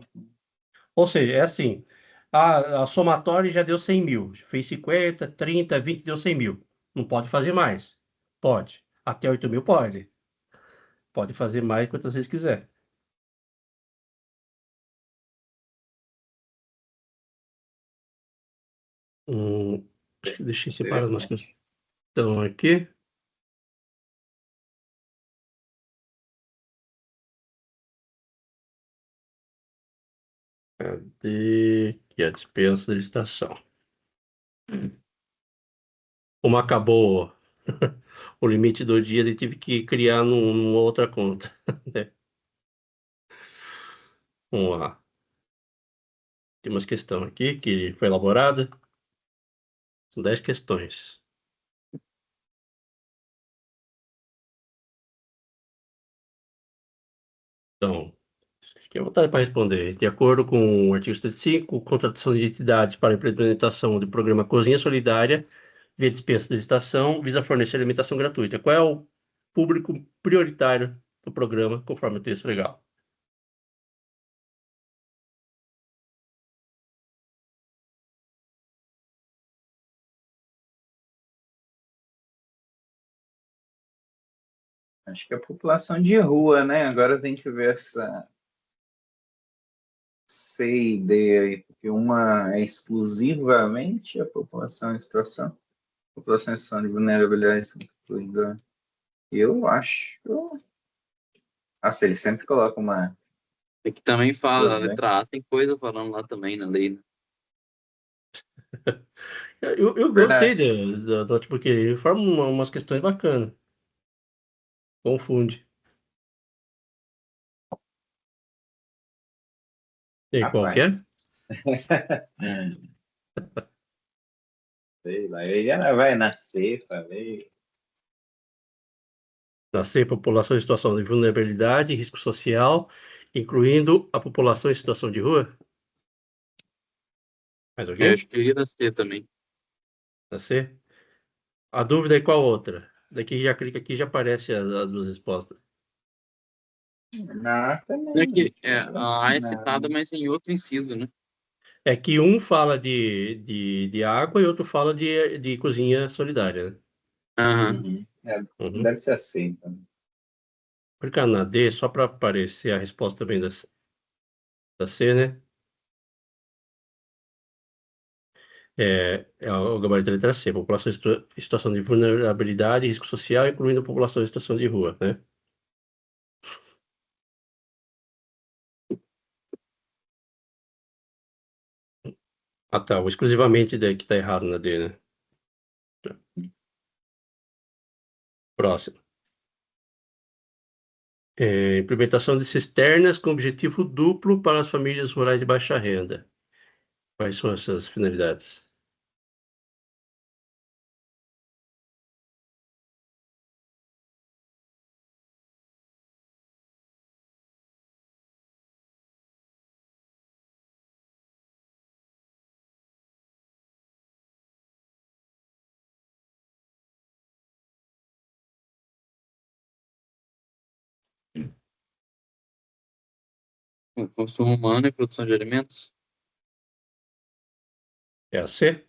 Ou seja, é assim, a somatória já deu 100 mil, fez 50, 30, 20, deu 100 mil. Não pode fazer mais? Pode. Até 8 mil pode. Pode fazer mais quantas vezes quiser. Hum, deixa eu separar umas Interessante. questões aqui. Cadê? Aqui a dispensa de licitação. Como acabou o limite do dia, ele tive que criar numa outra conta, né? Vamos lá. Tem umas questões aqui que foi elaborada. São 10 questões. Então, fique à vontade para responder. De acordo com o artigo 75, contratação de entidades para implementação do programa Cozinha Solidária, via dispensa de licitação, visa fornecer alimentação gratuita. Qual é o público prioritário do programa, conforme o texto legal? Acho que é a população de rua, né? Agora tem que ver essa C e D aí, porque uma é exclusivamente a população em situação de vulnerabilidade excluída. Eu acho. Nossa, eles sempre colocam uma. É que também fala, a Duas, né? letra A tem coisa falando lá também na lei, né? Eu gostei Verdade. porque ele forma umas questões bacanas. Confunde. E qual que Rapaz. é? Sei lá, ele já vai nascer, falei. Nascer população em situação de vulnerabilidade e risco social, incluindo a população em situação de rua? Mais Eu alguém? acho que eu iria nascer também. Nascer? A dúvida é qual outra? Daqui já clica aqui e já aparece as duas respostas. Não, É também. que a A é Ensinar, citada, né? mas em outro inciso, né? É que um fala de água e outro fala de cozinha solidária, né? Aham. Uhum. Uhum. Deve ser assim, então. Clicar na D só para aparecer a resposta também da C, né? É o gabarito da letra C. População em situação de vulnerabilidade e risco social, incluindo a população em situação de rua, né? Ah, tá. O exclusivamente daí que tá errado na D, né? Próximo. Implementação de cisternas com objetivo duplo para as famílias rurais de baixa renda. Quais são essas finalidades? O consumo humano e produção de alimentos. É a C?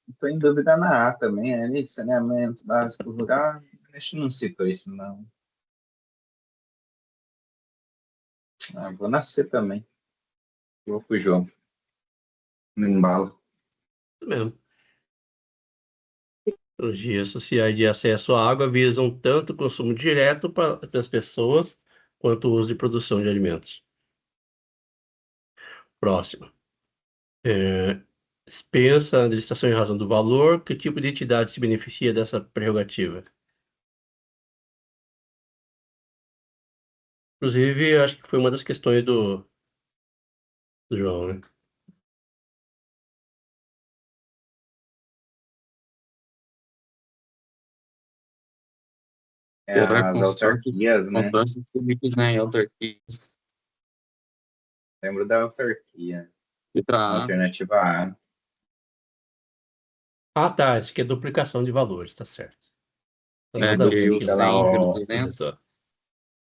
Estou em dúvida na A também, é ali, saneamento básico rural. A gente não citou isso, não. Ah, vou nascer também. Vou pro João. No embalo. Isso mesmo. Tecnologias sociais de acesso à água visam tanto o consumo direto das pessoas quanto o uso de produção de alimentos. Próximo. Dispensa a licitação em razão do valor. Que tipo de entidade se beneficia dessa prerrogativa? Inclusive, eu acho que foi uma das questões do João, né? Gerar As autarquias, né? consórcios públicos, né, em autarquias. Lembro da autarquia. Letra A. Alternativa A. Ah, tá. Esse aqui é duplicação de valores, tá certo. Tá É, nada a que ver o aqui, 100 vira ó, 200.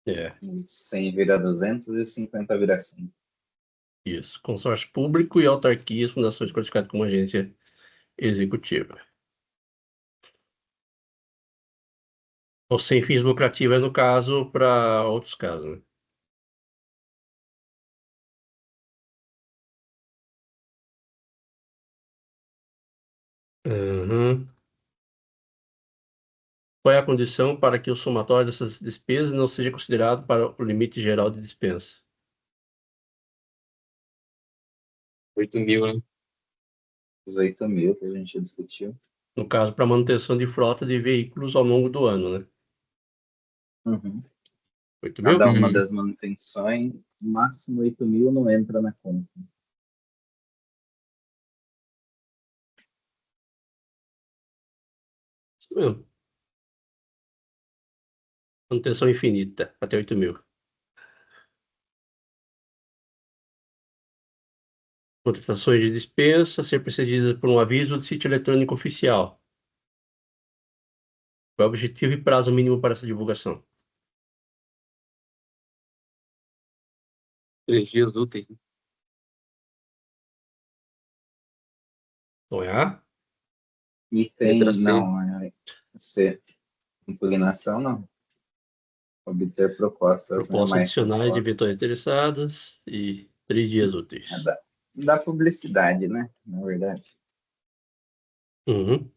É, 100 vira 200 e 50 vira 100. isso. Consórcio público e autarquias, fundações classificadas como agência executiva. Ou sem fins lucrativos é no caso para outros casos, né? Uhum. Qual é a condição para que o somatório dessas despesas não seja considerado para o limite geral de dispensa? 8.000, né? Os 8.000 que a gente discutiu. No caso, para manutenção de frota de veículos ao longo do ano, né? Uhum. 8.000? Cada uma Uhum. das manutenções, máximo 8.000 não entra na conta. Isso mesmo. Manutenção infinita, até 8.000. Contratações de dispensa ser precedidas por um aviso de sítio eletrônico oficial. Qual é o objetivo e prazo mínimo para essa divulgação? 3 dias úteis, né? Então é A? E Letra tem, C. não, C. Impugnação, não. Obter propostas, né? Propostas Mais adicionais de propostas. eventuais interessados e 3 dias É úteis. da publicidade, né? Na verdade. Uhum.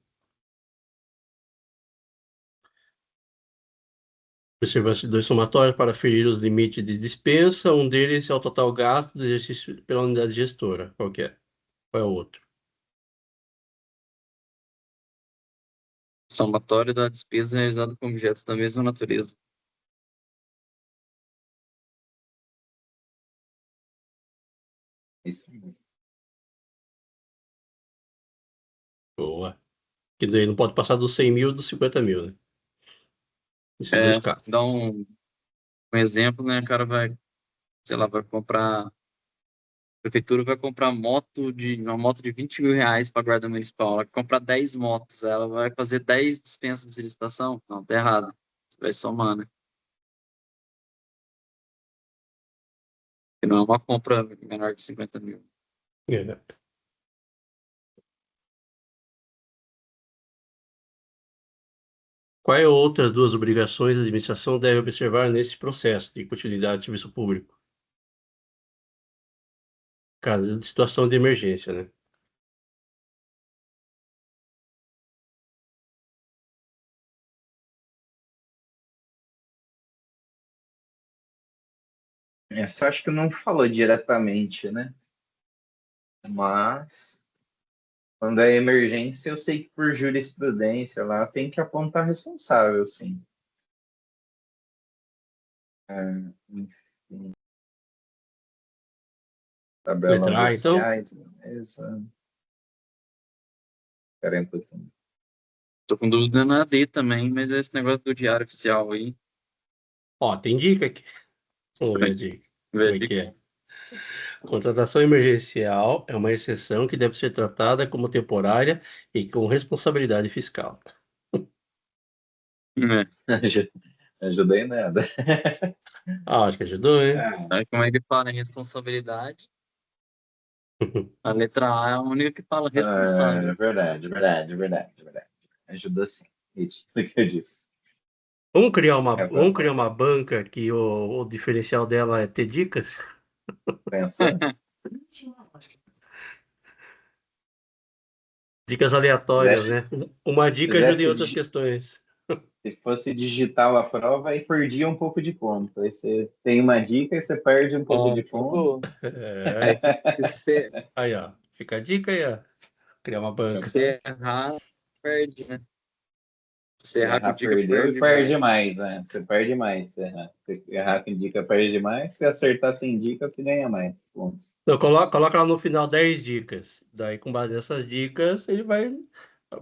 Observância de dois somatórios para ferir os limites de dispensa. Um deles é o total gasto do exercício pela unidade gestora. Qual que é? Qual é o outro? Somatório da despesa realizada com objetos da mesma natureza. Isso mesmo. Boa. Que daí não pode passar dos 100.000 dos 50.000, né? Esses dois É, casos. dá um exemplo, né? O cara vai, sei lá, vai comprar. A prefeitura vai comprar uma moto de 20 mil reais para a guarda municipal. Ela vai comprar 10 motos. Ela vai fazer 10 dispensas de licitação? Não, tá errado. Você vai somar, né? Porque não é uma compra menor de 50 mil. É. Quais outras duas obrigações a administração deve observar nesse processo de continuidade de serviço público? Caso de situação de emergência, né? Essa acho que não falou diretamente, né? Mas quando é emergência, eu sei que por jurisprudência lá tem que apontar responsável, sim. Enfim, tabelas Letra A, então? oficiais, beleza. Espera aí um pouquinho. Tô com dúvida na D também, mas esse negócio do diário oficial aí. Ó, tem dica aqui. Vamos ver a Vai dica. Como é ver. que é? Contratação emergencial é uma exceção que deve ser tratada como temporária e com responsabilidade fiscal. É. Ajudei em nada. Ah, acho que ajudou, hein? Ah, Aí, como é que fala em responsabilidade? A letra A é a única que fala responsável. verdade, verdade, verdade, verdade. Ajudou sim. Retiro o que eu disse. É Vamos pra criar uma banca que o diferencial dela é ter dicas? pensar. Dicas aleatórias, Fizesse, né? Uma dica ajuda em fizesse outras questões. se fosse digital a prova, aí perdia um pouco de ponto. Aí você tem uma dica e você perde um pouco Ah, de foi ponto. boa. É, Aí, se você, aí, ó. Fica a dica aí, ó. Criar uma banca. Se errar, perde, né? Se Se errar com errar, dica, perdeu e perde. perde mais, né? Você perde mais se errar. Se errar com dica, perde mais. Se acertar sem dica, você ganha mais pontos. Então, coloca lá no final 10 dicas. Daí, com base nessas dicas, ele vai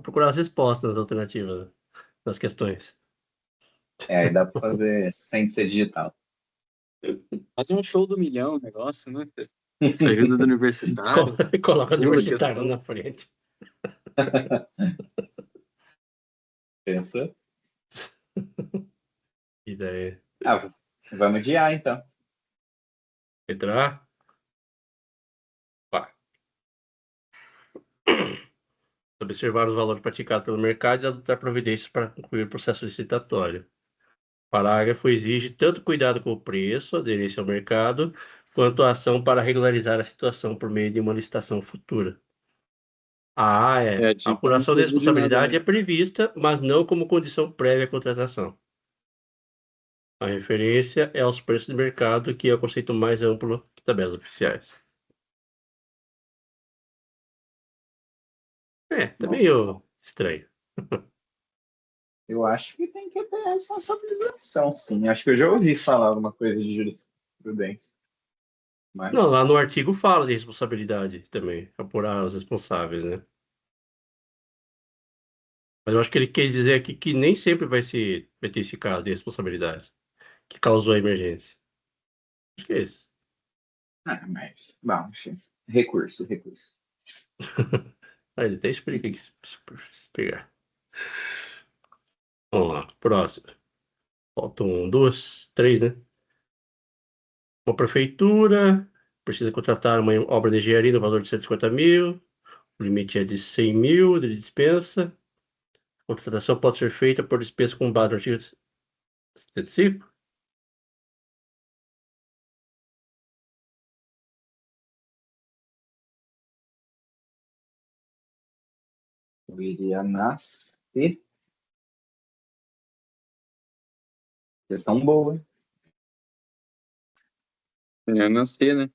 procurar as respostas nas alternativas, das questões. Aí dá pra fazer sem ser digital. Fazer um show do milhão, o negócio, né? Ajuda do universitário. Coloca Pula a universitário questão. na frente. Pensa. E daí, Ah, vamos de A, então. letra A. Pá. Observar os valores praticados pelo mercado e adotar providências para concluir o processo licitatório. Parágrafo exige tanto cuidado com o preço, aderência ao mercado, quanto a ação para regularizar a situação por meio de uma licitação futura. A É, a a dica não apuração da serviu de nada, responsabilidade né? é prevista, mas não como condição prévia à contratação. A referência é aos preços de mercado, que é o conceito mais amplo que tabelas oficiais. Tá Bom, meio estranho. eu acho que tem que ter responsabilização, sim. Acho que eu já ouvi falar alguma coisa de jurisprudência. Não, Mas, lá no artigo fala de responsabilidade também, apurar os responsáveis, né? Mas eu acho que ele quer dizer aqui que nem sempre vai ter esse caso de responsabilidade que causou a emergência. Acho que é isso. bom, enfim. Recurso, recurso. Ah, ele até explica aqui, se pegar. Vamos lá, próximo. Faltam duas, três, né? Uma prefeitura precisa contratar uma obra de engenharia no valor de 150 mil. O limite é de 100 mil de dispensa. A contratação pode ser feita por dispensa com base no artigo 75. Eu iria nascer. Questão boa. É, não sei, né?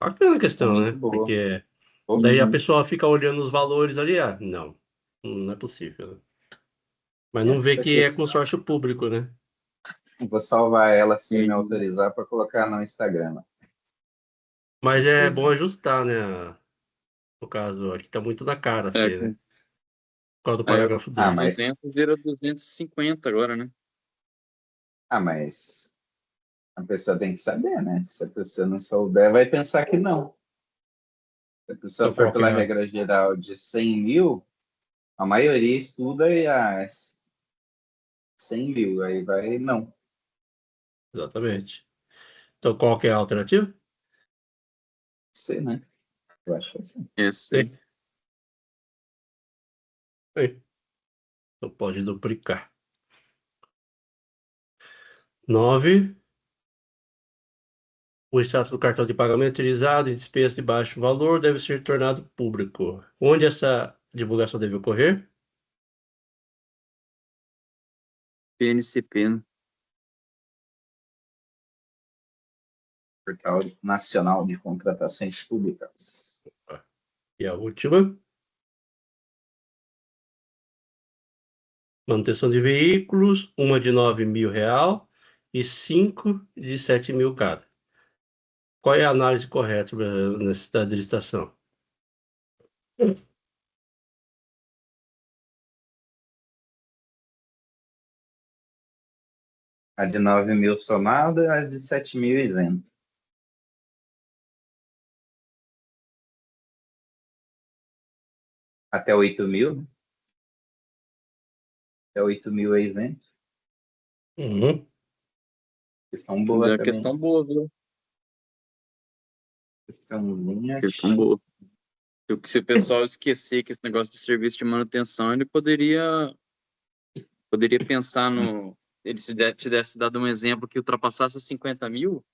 Bacana a Questão questão, muito né? boa. Porque daí a Uhum. pessoa fica olhando os valores ali, não, não é possível, né? Mas não vê Essa que é questão, consórcio público, né? vou salvar ela sem me E, autorizar para colocar no Instagram. Mas é Gostei. bom ajustar, né? No caso, aqui tá muito na cara, é, assim, né? Por causa do aí parágrafo Ah, com 2. mas, 200 vira 250 agora, né? mas a pessoa tem que saber, né? Se a pessoa não souber, vai pensar que não. Se a pessoa Então, for qual que pela é? regra geral de 100 mil, a maioria estuda e 100 mil, aí vai, não. Exatamente. Então, qual que é a alternativa? Sei, né? Eu acho que é assim. Esse aí. Sim. Sim. Então, pode duplicar. 9. O extrato do cartão de pagamento utilizado em despesa de baixo valor deve ser tornado público. Onde essa divulgação deve ocorrer? PNCP, né? Portal Nacional de Contratações Públicas. E a última, manutenção de veículos, uma de 9 mil real e 5 de 7 mil cada. Qual é a análise correta sobre a necessidade de licitação? A de 9 mil somada e as de 7 mil isento. Até 8 mil, né? Até 8 mil é isento. Uhum. Questão Mas é boa uma também. questão boa, viu? Questãozinha. Questão boa. Porque se o pessoal esquecer que esse negócio de serviço de manutenção, ele poderia pensar no... Ele se te desse dado um exemplo que ultrapassasse os 50 mil,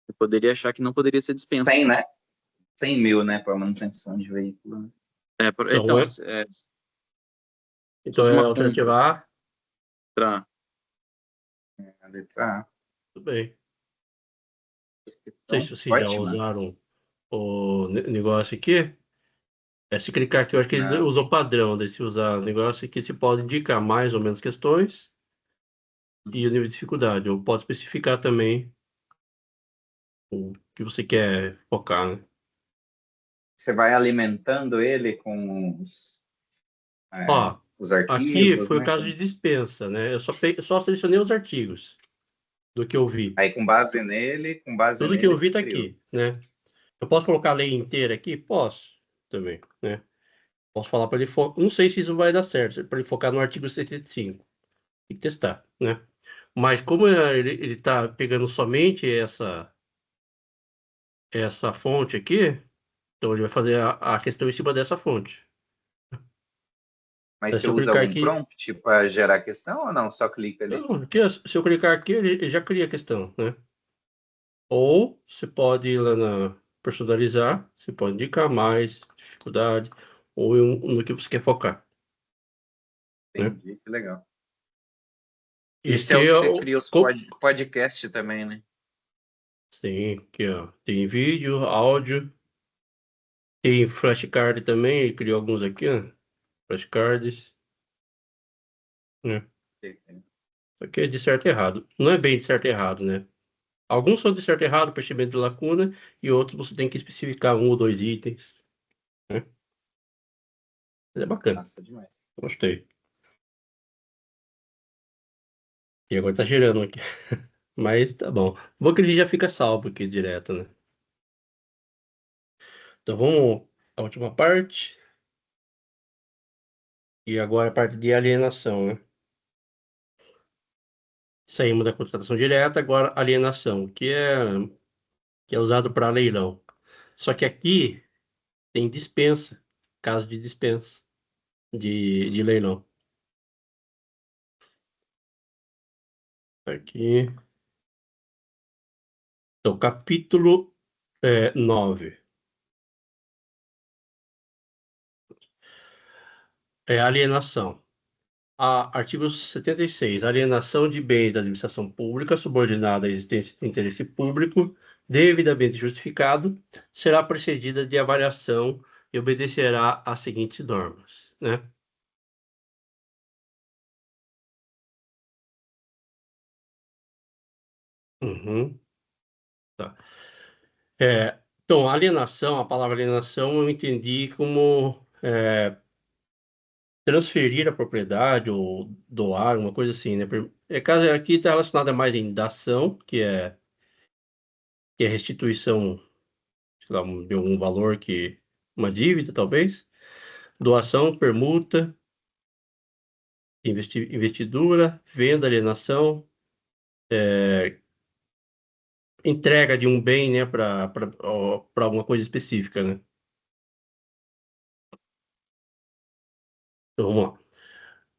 ele poderia achar que não poderia ser dispensa. 100, né? 100 mil, né? Para manutenção de veículo. Né? Então, Então, é, se então fosse é a uma compra alternativa A. para... A letra A. Tudo bem. Não sei se Então, vocês já ótima. usaram o negócio aqui, se clicar aqui, eu acho que ele Não. usa o padrão, daí se usar o negócio aqui, você pode indicar mais ou menos questões e o nível de dificuldade, ou pode especificar também o que você quer focar, né? Você vai alimentando ele com Ó, os aqui arquivos, foi o né? caso de dispensa, né? Eu só selecionei os artigos do que eu vi. Aí, com base Tudo que eu nele, vi se tá criou. aqui, né? Eu posso colocar a lei inteira aqui? Posso também, né? Posso falar para ele focar. Não sei se isso vai dar certo, para ele focar no artigo 75. Tem que testar, né? Mas como ele tá pegando somente essa fonte aqui, então ele vai fazer a questão em cima dessa fonte. Mas Então, você se eu usa clicar algum aqui, prompt para gerar a questão ou não? Só clica ali. não, aqui, se eu clicar aqui, ele já cria a questão, né? Ou você pode ir lá na personalizar, você pode indicar mais dificuldade, ou no que você quer focar, né? Entendi, que legal. Isso Esse é que o que é você cria os podcast também, né? sim, aqui, ó. Tem vídeo, áudio, tem flashcard também, ele criou alguns aqui, ó. Flashcards, né? Isso aqui é de certo e errado. Não é bem de certo e errado, né? Alguns são de certo e errado, preenchimento de lacuna, e outros você tem que especificar um ou dois itens, né? Mas é bacana, Massa demais. gostei. E agora tá girando aqui. Mas tá bom. Bom que ele já fica salvo aqui direto, né? Então vamos à última parte. E agora a parte de alienação, né? Saímos da contratação direta, agora alienação, que é usado para leilão. Só que aqui tem dispensa, caso de dispensa de leilão. Aqui. Então, capítulo 9. É alienação. Artigo 76. Alienação de bens da administração pública subordinada à existência de interesse público, devidamente justificado, será precedida de avaliação e obedecerá às seguintes normas, né? Uhum, tá. Então, alienação, a palavra alienação eu entendi como transferir a propriedade ou doar, uma coisa assim, né? Caso aqui está relacionada mais em dação, que é restituição, sei lá, de algum valor uma dívida, talvez. Doação, permuta, investidura, venda, alienação, entrega de um bem, né, para alguma coisa específica, né? Então, vamos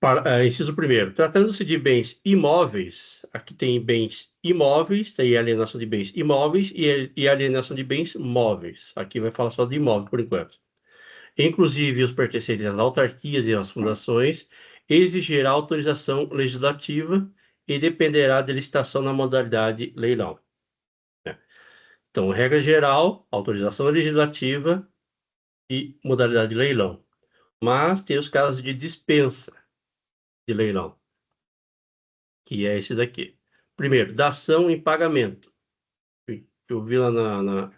lá. Inciso primeiro, tratando-se de bens imóveis, aqui tem bens imóveis, tem alienação de bens imóveis e alienação de bens móveis. Aqui vai falar só de imóvel por enquanto. Inclusive os pertencentes às autarquias e às fundações, exigirá autorização legislativa e dependerá de licitação na modalidade leilão. Então, regra geral, autorização legislativa e modalidade leilão. Mas tem os casos de dispensa de leilão, que é esse daqui. Primeiro, dação em pagamento. Eu vi lá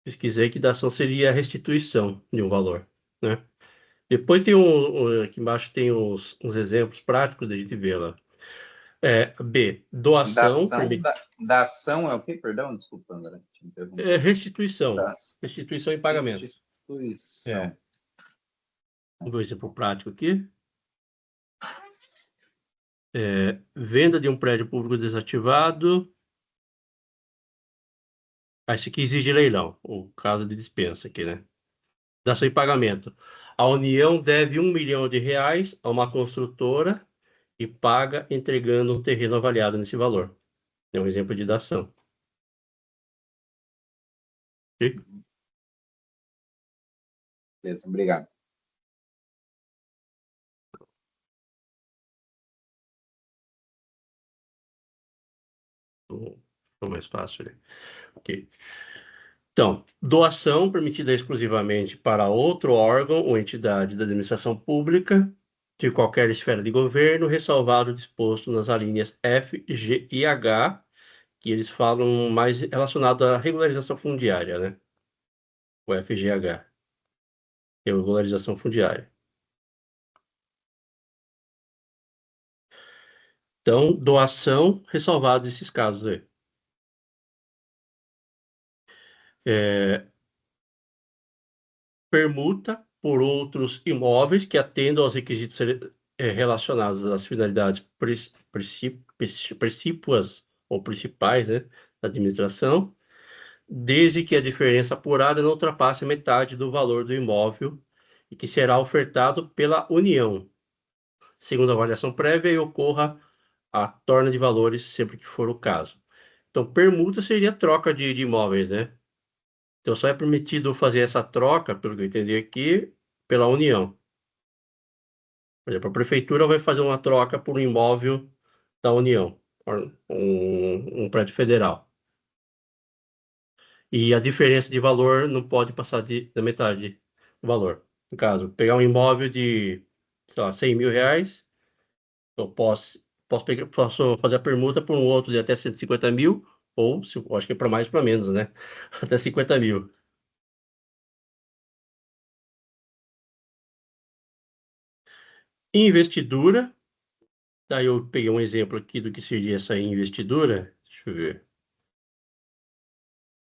pesquisei que dação seria a restituição de um valor, né? Depois tem aqui embaixo tem uns exemplos práticos da gente ver lá. B, doação, Da ação é o quê? Perdão, desculpa, André, te interromper. restituição. Da Restituição em pagamento. restituição. É, um exemplo prático aqui. Venda de um prédio público desativado. Esse aqui exige leilão, o caso de dispensa aqui, né? Dação em pagamento. A União deve R$ 1 milhão a uma construtora e paga entregando um terreno avaliado nesse valor. É um exemplo de dação. Ok? Beleza, obrigado. Ficou mais fácil ali. Ok. Então, doação permitida exclusivamente para outro órgão ou entidade da administração pública de qualquer esfera de governo, ressalvado o disposto nas alíneas F, G e H, que eles falam mais relacionado à regularização fundiária, né? O FGH, que é a regularização fundiária. Então, doação, ressalvados esses casos aí. Permuta por outros imóveis que atendam aos requisitos relacionados às finalidades precípuas ou principais, né, da administração, desde que a diferença apurada não ultrapasse metade do valor do imóvel e que será ofertado pela União, segundo a avaliação prévia, e ocorra a torna de valores sempre que for o caso. Então, permuta seria troca de imóveis, né? Então, só é permitido fazer essa troca, pelo que eu entendi aqui, pela União. Por exemplo, a prefeitura vai fazer uma troca por um imóvel da União, um prédio federal. E a diferença de valor não pode passar da metade do valor. No caso, pegar um imóvel de, sei lá, 100 mil reais, eu posso fazer a permuta por um outro de até 150 mil, ou, eu acho que é para mais para menos, né? Até 50 mil. Investidura. Daí eu peguei um exemplo aqui do que seria essa investidura. Deixa eu ver.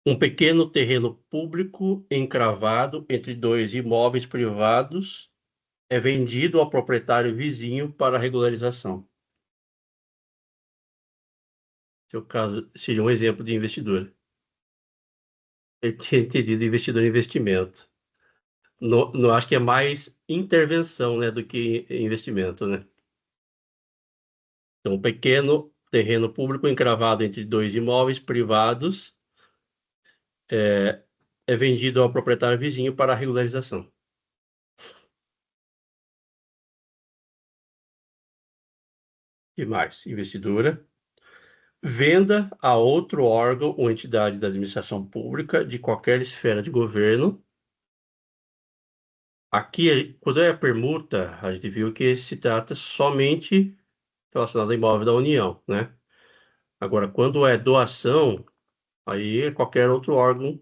Um pequeno terreno público encravado entre dois imóveis privados é vendido ao proprietário vizinho para regularização. Seu caso seria um exemplo de investidura. Eu tinha entendido investidor em investimento. Não acho que é mais intervenção, né, do que investimento, né? Então, um pequeno terreno público encravado entre dois imóveis privados é vendido ao proprietário vizinho para regularização. E mais, investidura. Venda a outro órgão ou entidade da administração pública de qualquer esfera de governo. Aqui, quando é a permuta, a gente viu que se trata somente relacionado ao imóvel da União, né? Agora, quando é doação, aí é qualquer outro órgão,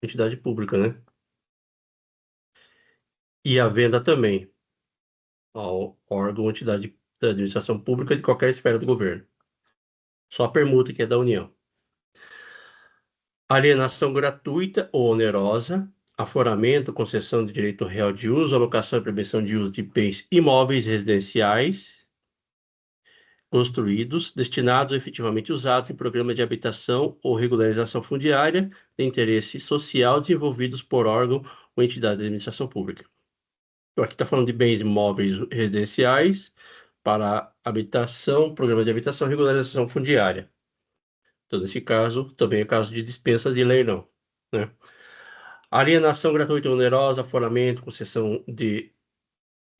entidade pública, né? E a venda também ao órgão ou entidade da administração pública de qualquer esfera do governo. Só a permuta que é da União. Alienação gratuita ou onerosa, aforamento, concessão de direito real de uso, alocação e permissão de uso de bens imóveis residenciais construídos, destinados ou efetivamente usados em programa de habitação ou regularização fundiária de interesse social desenvolvidos por órgão ou entidade de administração pública. Então, aqui está falando de bens imóveis residenciais para habitação, programa de habitação e regularização fundiária. Então, nesse caso, também é caso de dispensa de leilão, né? Alienação gratuita ou onerosa, aforamento, concessão de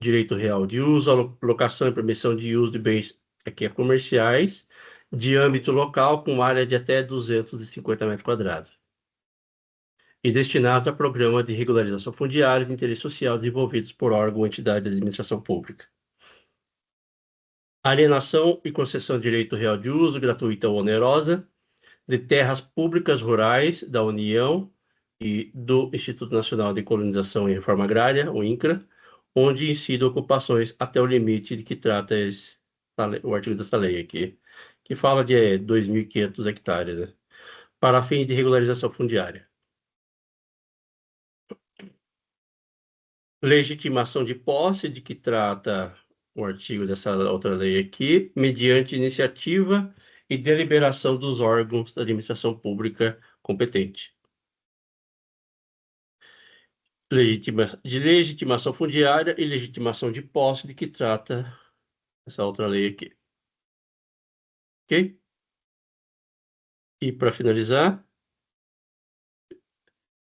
direito real de uso, locação e permissão de uso de bens aqui é comerciais, de âmbito local com área de até 250 metros quadrados. E destinados a programa de regularização fundiária de interesse social desenvolvidos por órgão ou entidade de administração pública. Alienação e concessão de direito real de uso, gratuita ou onerosa, de terras públicas rurais da União e do Instituto Nacional de Colonização e Reforma Agrária, o INCRA, onde incidem ocupações até o limite de que trata o artigo dessa lei aqui, que fala de 2.500 hectares, né, para fins de regularização fundiária. Legitimação de posse, de que trata o artigo dessa outra lei aqui, mediante iniciativa e deliberação dos órgãos da administração pública competente. De legitimação fundiária e legitimação de posse, de que trata essa outra lei aqui. Ok? E para finalizar,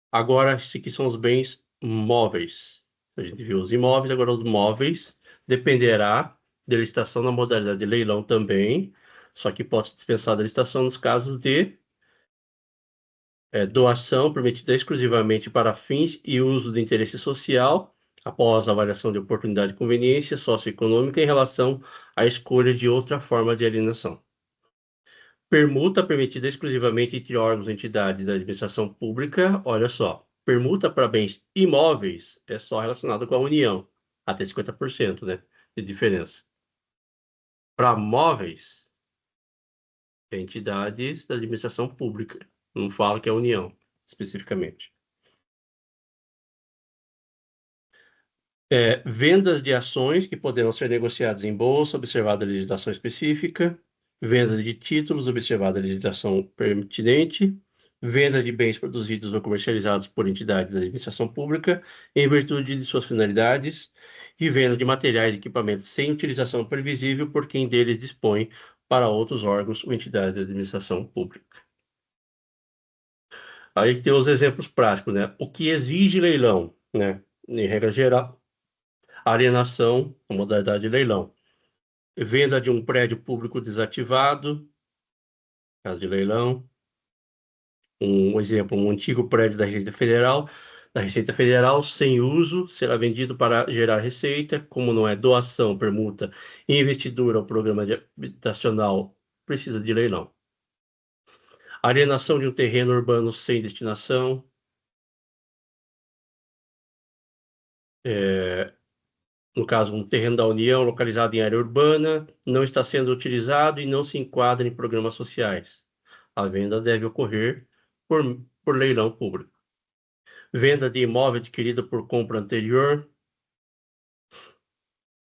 agora esses aqui são os bens móveis. A gente viu os imóveis, agora os móveis. Dependerá da licitação na modalidade de leilão também, só que pode dispensar da licitação nos casos de doação permitida exclusivamente para fins e uso de interesse social, após avaliação de oportunidade e conveniência socioeconômica em relação à escolha de outra forma de alienação. Permuta permitida exclusivamente entre órgãos e entidades da administração pública, olha só, permuta para bens imóveis é só relacionado com a União, até 50%, né, de diferença. Para móveis, é entidades da administração pública, não fala que é a União, especificamente. Vendas de ações que poderão ser negociadas em bolsa, observada a legislação específica, venda de títulos, observada a legislação pertinente, venda de bens produzidos ou comercializados por entidades da administração pública em virtude de suas finalidades, e venda de materiais e equipamentos sem utilização previsível por quem deles dispõe para outros órgãos ou entidades da administração pública. Aí tem os exemplos práticos, né? O que exige leilão, né? Em regra geral, alienação, a modalidade de leilão. Venda de um prédio público desativado, caso de leilão. Um exemplo, um antigo prédio da Receita Federal, sem uso, será vendido para gerar receita, como não é doação, permuta, investidura ou programa habitacional, precisa de leilão. Alienação de um terreno urbano sem destinação. No caso, um terreno da União localizado em área urbana, não está sendo utilizado e não se enquadra em programas sociais. A venda deve ocorrer por leilão público. Venda de imóvel adquirido por compra anterior.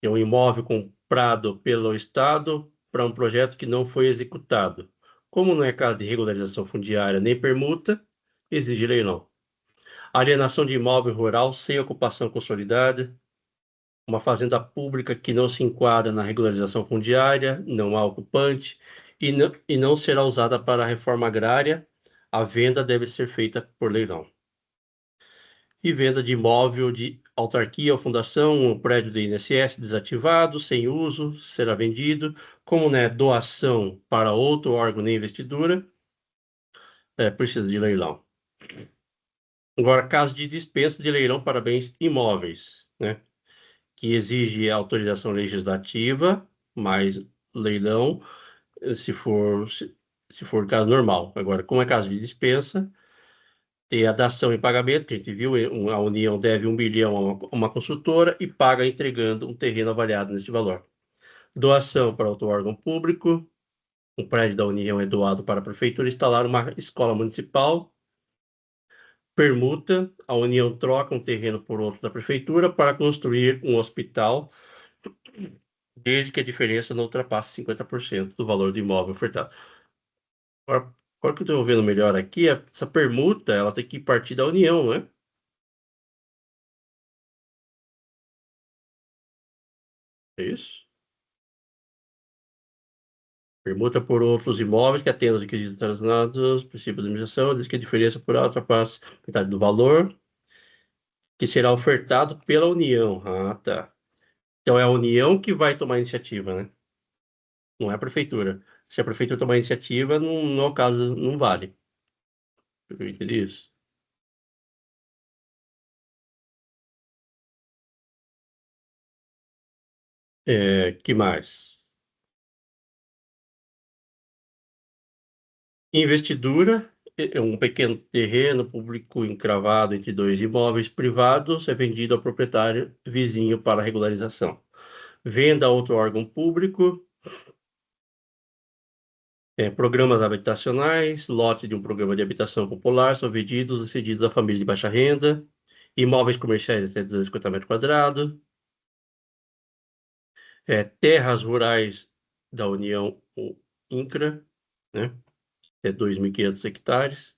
É um imóvel comprado pelo Estado para um projeto que não foi executado. Como não é caso de regularização fundiária nem permuta, exige leilão. Alienação de imóvel rural sem ocupação consolidada. Uma fazenda pública que não se enquadra na regularização fundiária, não há ocupante e não será usada para a reforma agrária, a venda deve ser feita por leilão. E venda de imóvel de autarquia ou fundação, um prédio do INSS desativado, sem uso, será vendido, como não é doação para outro órgão nem investidura, precisa de leilão. Agora, caso de dispensa de leilão para bens imóveis, né? Que exige autorização legislativa, mais leilão, se for caso normal. Agora, como é caso de dispensa, tem a dação em pagamento, que a gente viu, a União deve 1 bilhão a uma construtora e paga entregando um terreno avaliado nesse valor. Doação para outro órgão público, um prédio da União é doado para a prefeitura instalar uma escola municipal. Permuta, a União troca um terreno por outro da prefeitura para construir um hospital, desde que a diferença não ultrapasse 50% do valor do imóvel ofertado. Agora que eu estou vendo melhor aqui, essa permuta ela tem que partir da União, né? É isso? Permuta por outros imóveis que atendam os requisitos relacionados, princípio da administração, desde que a diferença por ultrapasse metade do valor, que será ofertado pela União. Ah, tá. Então é a União que vai tomar a iniciativa, né? Não é a prefeitura. Se a prefeitura tomar a iniciativa, não é o caso, não vale. Eu entendi isso. Que mais? Investidura é um pequeno terreno público encravado entre dois imóveis privados, é vendido ao proprietário vizinho para regularização. Venda a outro órgão público, programas habitacionais, lote de um programa de habitação popular são vendidos e cedidos à família de baixa renda, imóveis comerciais até 250 metros quadrados, terras rurais da União, o INCRA, né, até 2.500 hectares.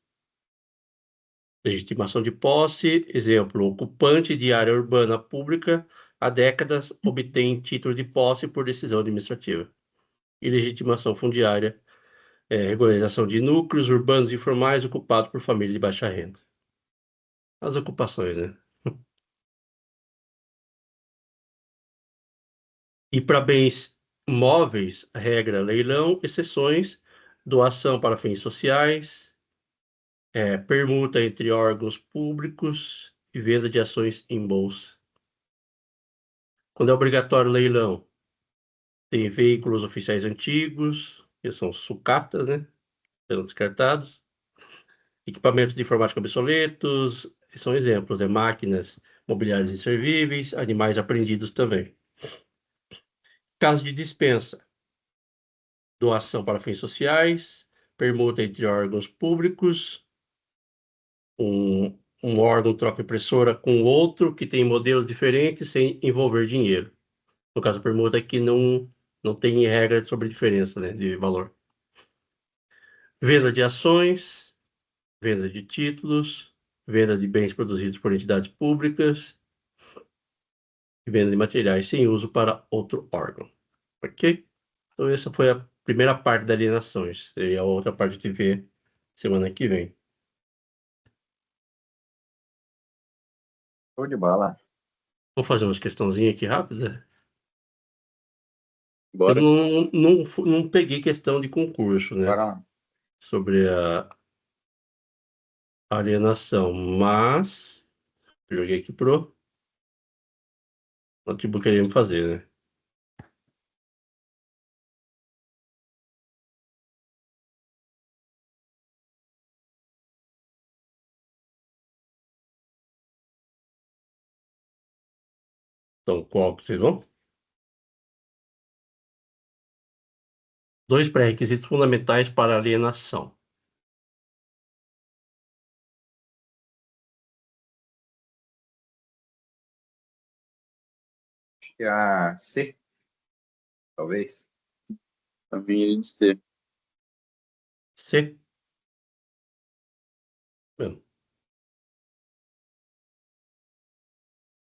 Legitimação de posse, exemplo, ocupante de área urbana pública há décadas obtém título de posse por decisão administrativa. E legitimação fundiária, regularização de núcleos urbanos informais ocupados por família de baixa renda. As ocupações, né? E para bens móveis, regra leilão, exceções, doação para fins sociais, permuta entre órgãos públicos e venda de ações em bolsa. Quando é obrigatório leilão, tem veículos oficiais antigos, que são sucatas, né? Sendo descartados. Equipamentos de informática obsoletos, são exemplos, máquinas mobiliárias inservíveis, animais apreendidos também. Caso de dispensa, doação para fins sociais, permuta entre órgãos públicos, um órgão troca impressora com outro que tem modelos diferentes sem envolver dinheiro. No caso, permuta que não tem regra sobre diferença, né, de valor. Venda de ações, venda de títulos, venda de bens produzidos por entidades públicas e venda de materiais sem uso para outro órgão. Ok? Então, essa foi a primeira parte das alienações. E a outra parte a gente vê semana que vem. Show de bola. Vou fazer umas questãozinhas aqui rápidas. Eu Bora. não peguei questão de concurso, né? Bora lá. Sobre a alienação, mas joguei aqui pro notebook querendo fazer, né? Então, qual que vocês vão? 2 pré-requisitos fundamentais para alienação. Acho que é a C, talvez. Pra mim, ele de ser. C. Bom,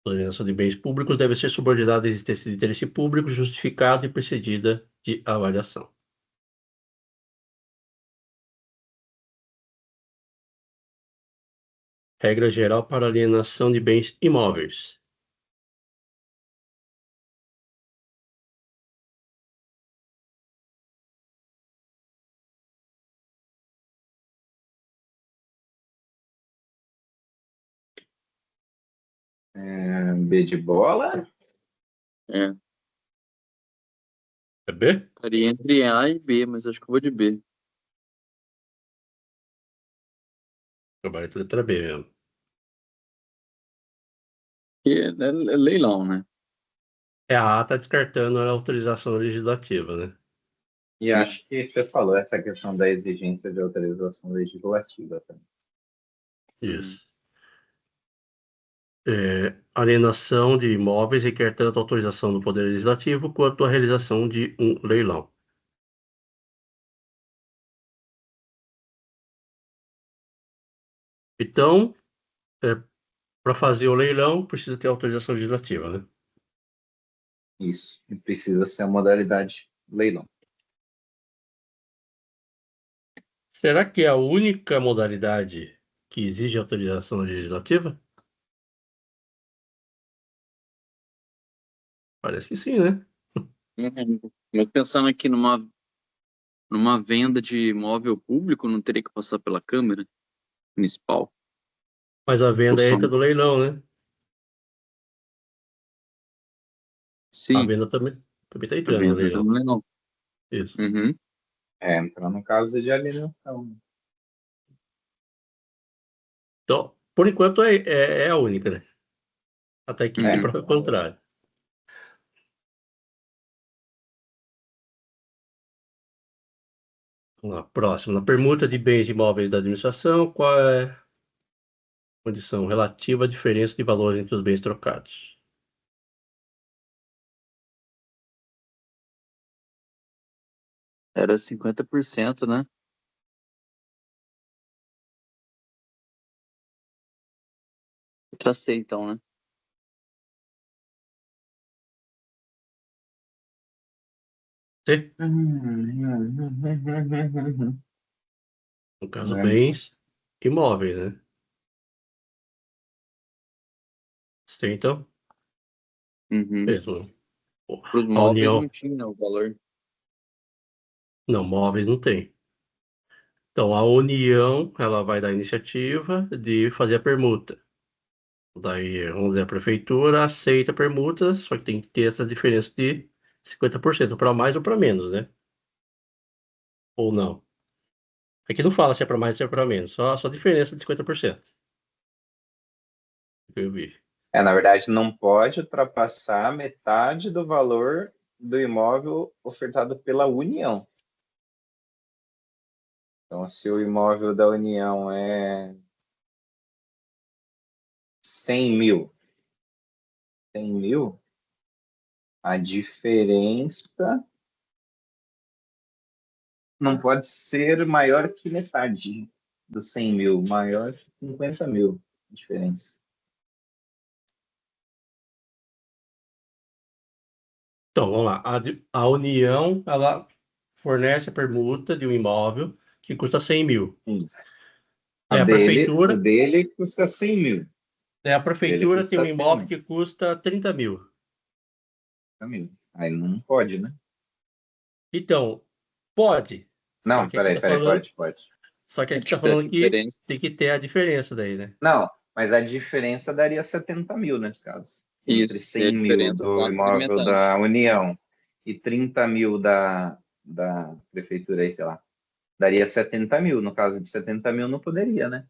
a alienação de bens públicos deve ser subordinada à existência de interesse público justificado e precedida de avaliação. Regra geral para alienação de bens imóveis. B de bola. É. É B? Ficaria entre A e B, mas acho que eu vou de B. Trabalho de letra B mesmo. Que é leilão, né? A está descartando a autorização legislativa, né? E acho que você falou essa questão da exigência de autorização legislativa também. Isso. Alienação de imóveis requer tanto autorização do Poder Legislativo quanto a realização de um leilão. Então, para fazer o leilão, precisa ter autorização legislativa, né? Isso. E precisa ser a modalidade leilão. Será que é a única modalidade que exige autorização legislativa? Parece que sim, né? Mas pensando aqui numa venda de imóvel público, não teria que passar pela Câmara Municipal. Mas a venda Ou entra do leilão, né? A Sim, venda também está a entrando no venda leilão. do leilão. Isso. Uhum. Entra no caso de alienação. Então, por enquanto, é a única, né? Até que se prove o contrário. Vamos lá, próximo. Na permuta de bens imóveis da administração, qual é a condição relativa à diferença de valor entre os bens trocados? Era 50%, né? Eu tracei, então, né? C. No caso, bens imóveis, né? C, então, Uhum. mesmo. Para os A móveis não união. tinha o valor. Não, móveis não tem. Então, a União, ela vai dar a iniciativa de fazer a permuta. Daí, vamos dizer, a prefeitura aceita a permuta, só que tem que ter essa diferença de 50% para mais ou para menos, né? Ou não. Aqui não fala se é para mais ou se é para menos, só a diferença de 50%. Que eu vi. Na verdade, não pode ultrapassar metade do valor do imóvel ofertado pela União. Então, se o imóvel da União é 100 mil, a diferença não pode ser maior que metade dos 100 mil, maior que 50 mil a diferença. Então, vamos lá. A União, ela fornece a permuta de um imóvel que custa 100 mil. Isso. É, O a prefeitura, dele custa 100 mil. a Ele prefeitura tem um custa 100 imóvel mil. que custa 30 mil. Aí não pode, né? Então, pode. Só Não, que aqui peraí, tá falando, pode. só que aqui tá Tipo, a falando que diferença. tem que ter a diferença daí, né? Não, mas a diferença daria 70 mil nesse caso. Entre Isso, e a 100 mil diferença do passa de imóvel metade. da União e 30 mil da prefeitura aí, sei lá. Daria 70 mil. No caso de 70 mil, não poderia, né?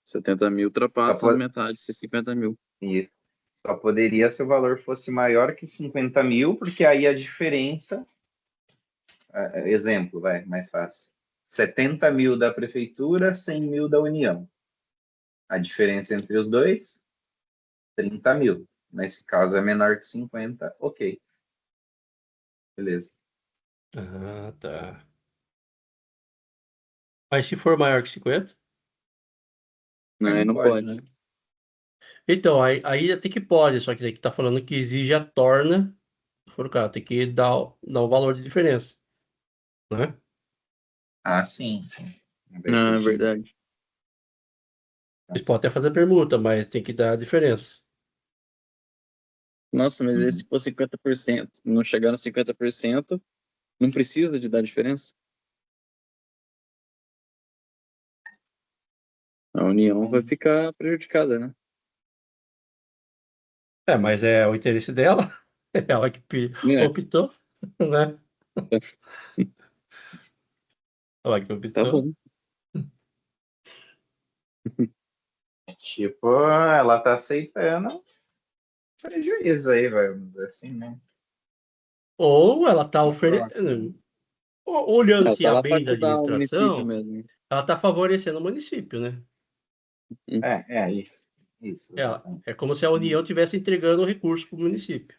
70 mil Só, ultrapassa po- metade, que é 50 mil. e só poderia se o valor fosse maior que 50 mil, porque aí a diferença, exemplo, vai, mais fácil. 70 mil da prefeitura, 100 mil da União. A diferença entre os dois, 30 mil. Nesse caso é menor que 50, ok. Beleza. Ah, tá. Mas se for maior que 50? Não, aí Aí não não pode, pode. né? Então, aí até que pode, só que aqui tá falando que exige a torna, se for o caso, tem que dar o valor de diferença, né? Ah, sim. Vai Não, ter é que. verdade. Eles podem até fazer permuta, mas tem que dar a diferença. Nossa, mas e se Uhum. for 50%? Não chegar no 50%, não precisa de dar diferença? A União vai ficar prejudicada, né? É, mas é o interesse dela, é ela que É, optou, né? Ela que tá optou. bom. Tipo, ela tá aceitando prejuízo aí, vamos dizer assim, né? Ou ela está Não troca, né? oferecendo, olhando Ela se tá há lá para bem da ajudar o município administração, mesmo. ela está favorecendo o município, né? Isso. Isso, exatamente. É como se a União estivesse entregando o recurso para o município.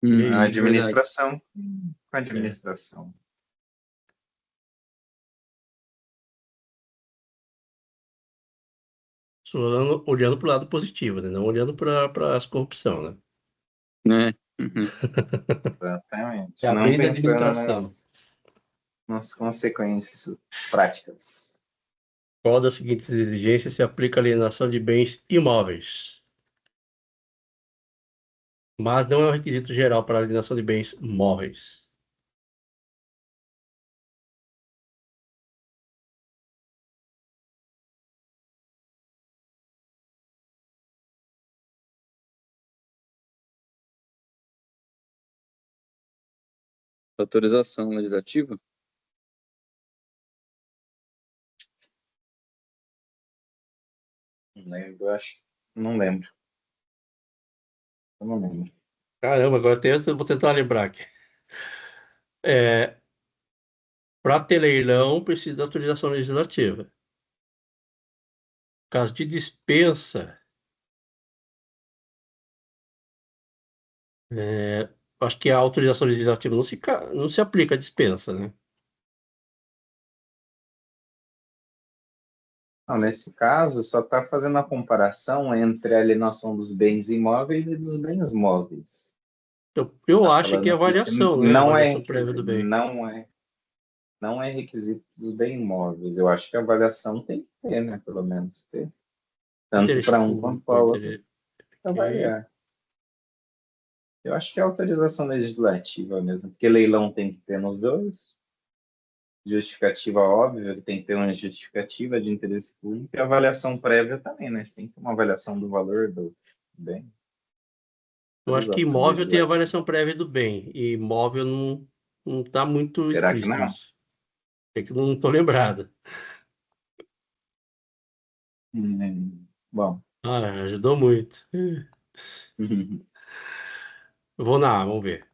Seria A isso. Verdade. administração com a É. administração. Só olhando para o lado positivo, né? Não olhando para as corrupção, né? Né? Uhum. É Exatamente. a Não bem da pensando administração. nas consequências práticas. Qual das seguintes exigências se aplica à alienação de bens imóveis? Mas não é um requisito geral para a alienação de bens móveis. Autorização legislativa? Não lembro, acho. Não lembro. Eu não lembro. Caramba, agora vou tentar lembrar aqui. Para ter leilão, precisa de autorização legislativa. Caso de dispensa, acho que a autorização legislativa não se aplica à dispensa, né? Não, nesse caso, só está fazendo a comparação entre a alienação dos bens imóveis e dos bens móveis. Eu Está acho que é falando aqui que avaliação, né? não é Avaliação prévia do requisito, bem. não é requisito dos bens imóveis. Eu acho que a avaliação tem que ter, né? Pelo menos ter. Tanto Interesse para um quanto para público, outro, interesse. para Ok. variar. Eu acho que é autorização legislativa mesmo, porque leilão tem que ter nos dois. justificativa óbvia, que tem que ter uma justificativa de interesse público, e avaliação prévia também, né? Você tem que ter uma avaliação do valor do bem. Eu acho que Autorização imóvel tem legislativa. avaliação prévia do bem, e imóvel não está muito Será que explícito não? isso. É que eu não estou lembrado. Bom. Ah, ajudou muito. Eu vou na A, vamos ver.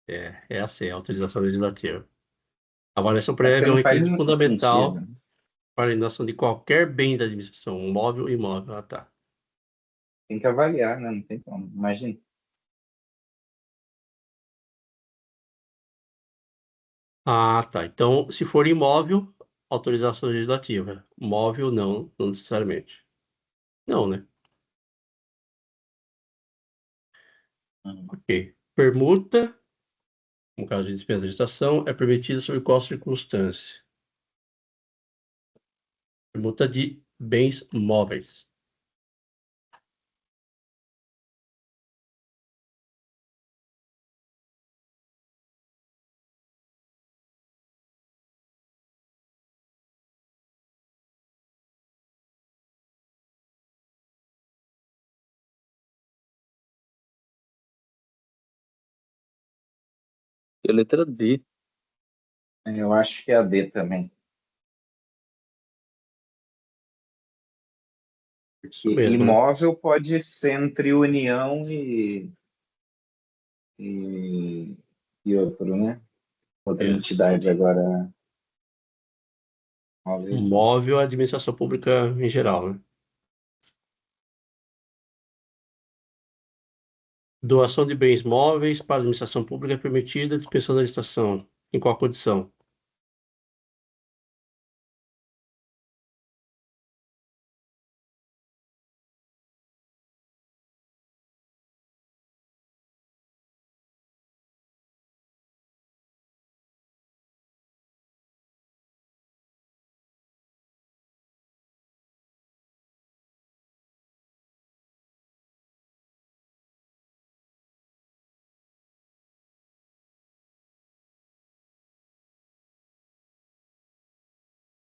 É a C, autorização legislativa. A avaliação É porque prévia é um não faz requisito muito sentido, fundamental né? para a alienação de qualquer bem da administração, móvel e imóvel. Ah, tá. Tem que avaliar, né? Não tem como. Imagina. Ah, tá. Então, se for imóvel, autorização legislativa. Móvel, não necessariamente. Não, né? Ok. Permuta, no caso de dispensa de licitação, é permitida sob qual circunstância? Permuta de bens móveis. E a letra D. Eu acho que é a D também. Isso Porque mesmo, né? imóvel pode ser entre união e, e outro, né? Outra Isso. entidade agora. Móveis, Móvel, é administração pública em geral, né? Doação de bens móveis para a administração pública é permitida, dispensando a licitação. Em qual condição?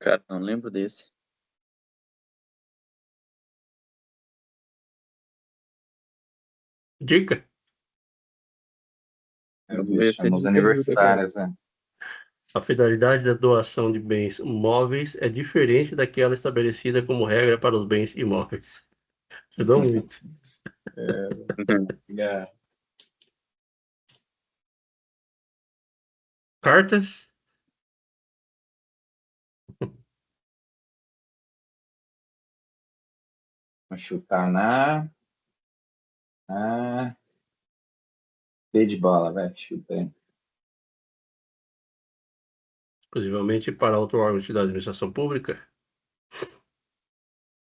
Cara, não lembro desse. Dica. eu Não ia ser chamo os dica nenhuma, cara. universitários, né? A finalidade da doação de bens móveis é diferente daquela estabelecida como regra para os bens imóveis. Ajudou muito. É, Cartas. vou chutar na B de bola, vai, chuta aí. Exclusivamente para outro órgão da administração pública.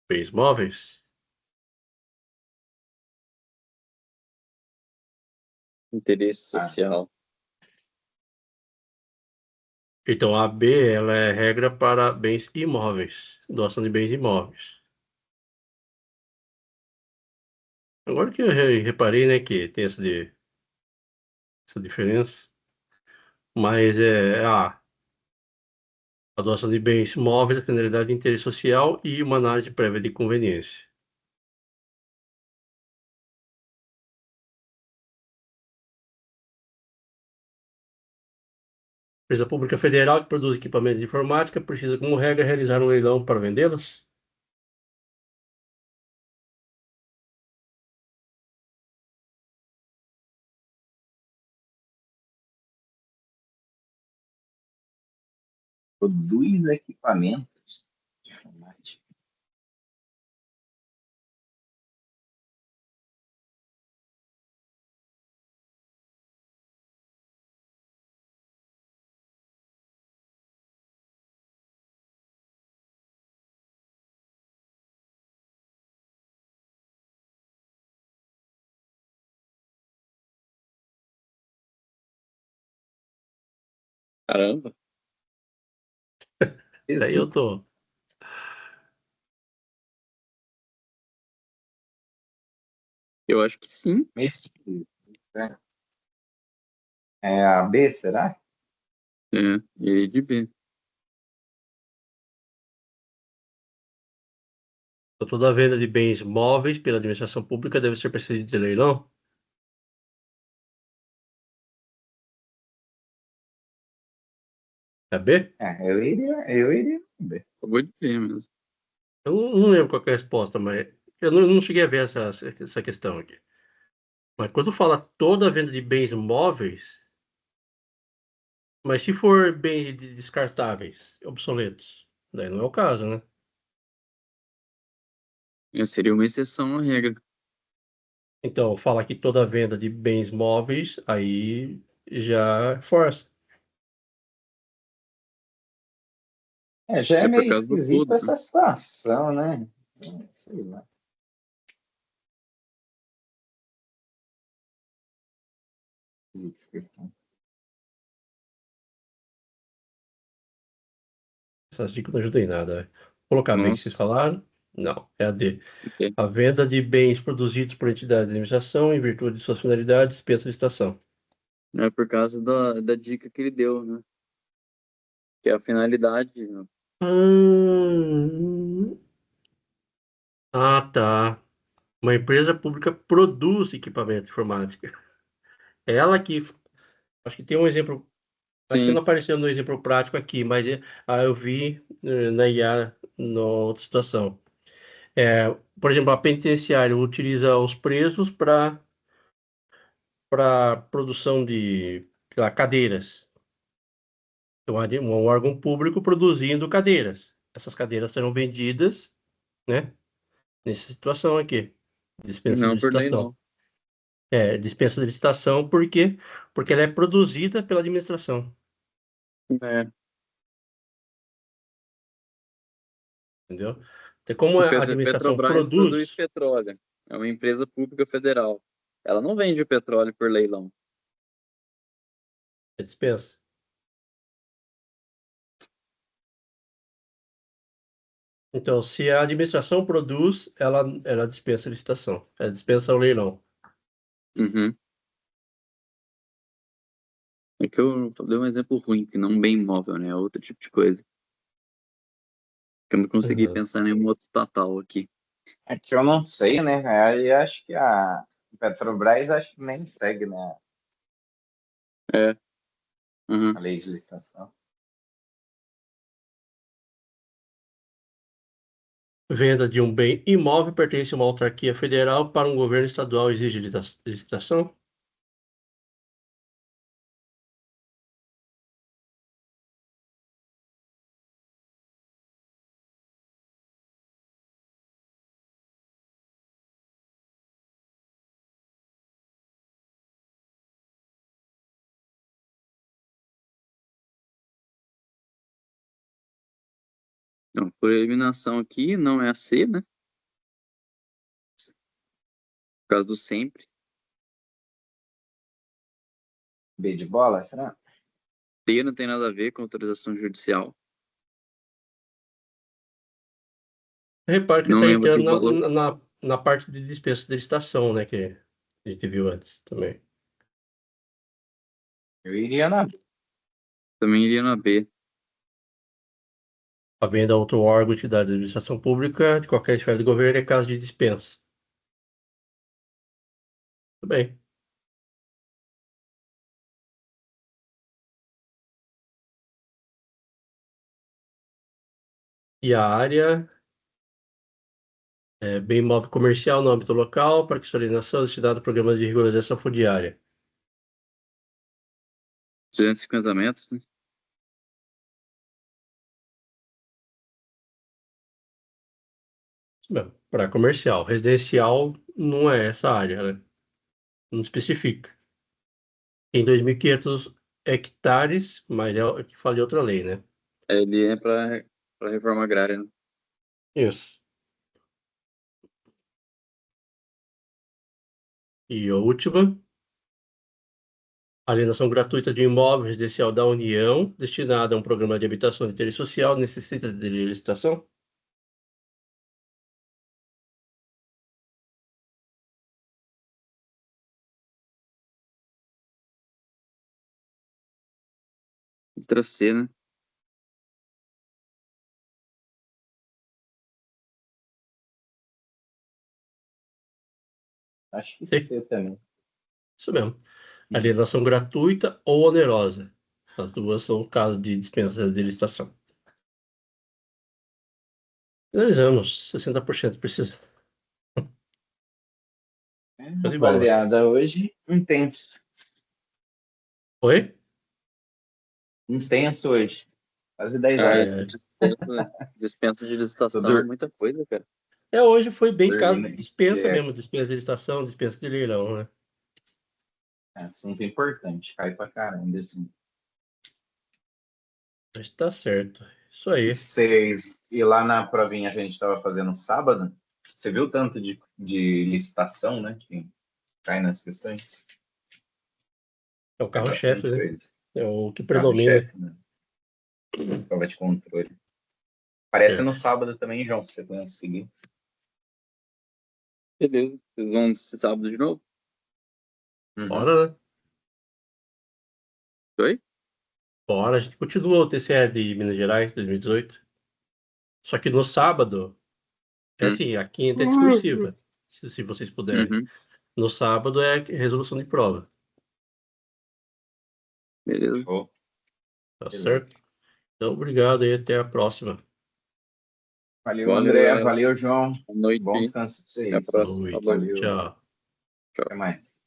Bens móveis. Interesse Ah, social. Então, a B, ela é regra para bens imóveis. Doação de bens imóveis. Agora que eu reparei, né, que tem essa diferença. Mas a doação de bens móveis, a finalidade de interesse social e uma análise prévia de conveniência. Empresa pública federal que produz equipamentos de informática precisa, como regra, realizar um leilão para vendê-los? produz equipamentos de informática. Caramba, Daí Isso, eu tô. eu acho que sim. esse, é a B, será? E de B. Então, toda venda de bens móveis pela administração pública deve ser precedida de leilão? É B? Eu iria ver. Eu vou de B mesmo. Eu não lembro qual que é a resposta, mas eu não cheguei a ver essa questão aqui. Mas quando fala toda venda de bens móveis, mas se for bens descartáveis, obsoletos, daí não é o caso, né? Seria uma exceção à regra. Então, fala que toda venda de bens móveis, aí já força. Já é É por meio causa do esquisita todo, né? essa situação, né? Sei lá. Esquisita. Essas dicas não ajudam em nada. Né? Vou colocar bem que vocês Nossa, falaram. Não, é a D. ok. A venda de bens produzidos por entidades de administração em virtude de suas finalidades, dispensa licitação. É por causa da dica que ele deu, né? Que é a finalidade, né? Hum. Ah, tá. Uma empresa pública produz equipamento de informática. Ela que. Acho que tem um exemplo. Acho que Sim, não apareceu no exemplo prático aqui, mas eu vi na IA na outra situação. Por exemplo, a penitenciária utiliza os presos para produção de, sei lá, cadeiras. Então, um órgão público produzindo cadeiras. Essas cadeiras serão vendidas, né? Nessa situação aqui. Dispensa de não por lei licitação. não. Dispensa de licitação porque ela é produzida pela administração, É. entendeu? Então, como a administração Petrobras produz produz, petróleo. É uma empresa pública federal. Ela não vende o petróleo por leilão. é dispensa. Então, se a administração produz, ela dispensa a licitação, ela dispensa o leilão. Uhum. É que eu dei um exemplo ruim, que não um bem imóvel, né? É outro tipo de coisa. Que eu não consegui Uhum. pensar em nenhum outro estatal aqui. É que eu não sei, né? Aí acho que a Petrobras acho que nem segue, né? É. Uhum. A lei de licitação. Venda de um bem imóvel pertence a uma autarquia federal para um governo estadual exige licitação? Então, por eliminação aqui, não é a C, né? Por causa do sempre. B de bola, será? D não tem nada a ver com autorização judicial. Repare que Não está lembro de entrando valor. na parte de dispensa de licitação, né? Que a gente viu antes também. Eu iria na B. Também iria na B. A venda a outro órgão, entidade de administração pública de qualquer esfera do governo é caso de dispensa. Tudo bem. E a área bem imóvel comercial no âmbito local, para que sua alienação destinado a programas de regularização fundiária. 250 metros, né? Isso mesmo. Para comercial. Residencial não é essa área, né? Não especifica. Tem 2.500 hectares, mas é o que fala de outra lei, né? Ele é para reforma agrária, né? Isso. E a última, alienação gratuita de imóvel residencial da União, destinada a um programa de habitação de interesse social, necessita de licitação? Letra C, né? Acho que Sim. C também. Isso mesmo. Alienação gratuita ou onerosa. As duas são casos de dispensa de licitação. Finalizamos. 60% precisa. Show de bola. Rapaziada, hoje intenso. Oi? Intenso hoje. Quase 10 Ah, horas. É, dispensa de licitação Tô é muita coisa, cara. hoje foi bem caso dormindo de aqui. dispensa mesmo. Dispensa de licitação, dispensa de leilão, né? Assunto importante. Cai pra caramba, assim. Mas tá certo. Isso aí. E lá na provinha que a gente estava fazendo sábado, você viu o tanto de licitação, né? Que cai nas questões? É o É carro-chefe, bastante né? coisa. É o que predomina. Carro-chefe, né? Prova de controle. Aparece É. no sábado também, João, se você conseguir. Beleza. Vocês vão esse sábado de novo? Uhum. Bora, né? Oi? Bora. A gente continua o TCE de Minas Gerais 2018. Só que no sábado, é assim, a quinta é discursiva, se vocês puderem. Uhum. No sábado é resolução de prova, Beleza. Show. tá Beleza. certo? Então, obrigado e até a próxima. Valeu, Valeu, André. galera. Valeu, João. Boa noite. Bom descanso para Até a vocês. próxima. Boa noite. Falou. Valeu. Tchau. Até mais.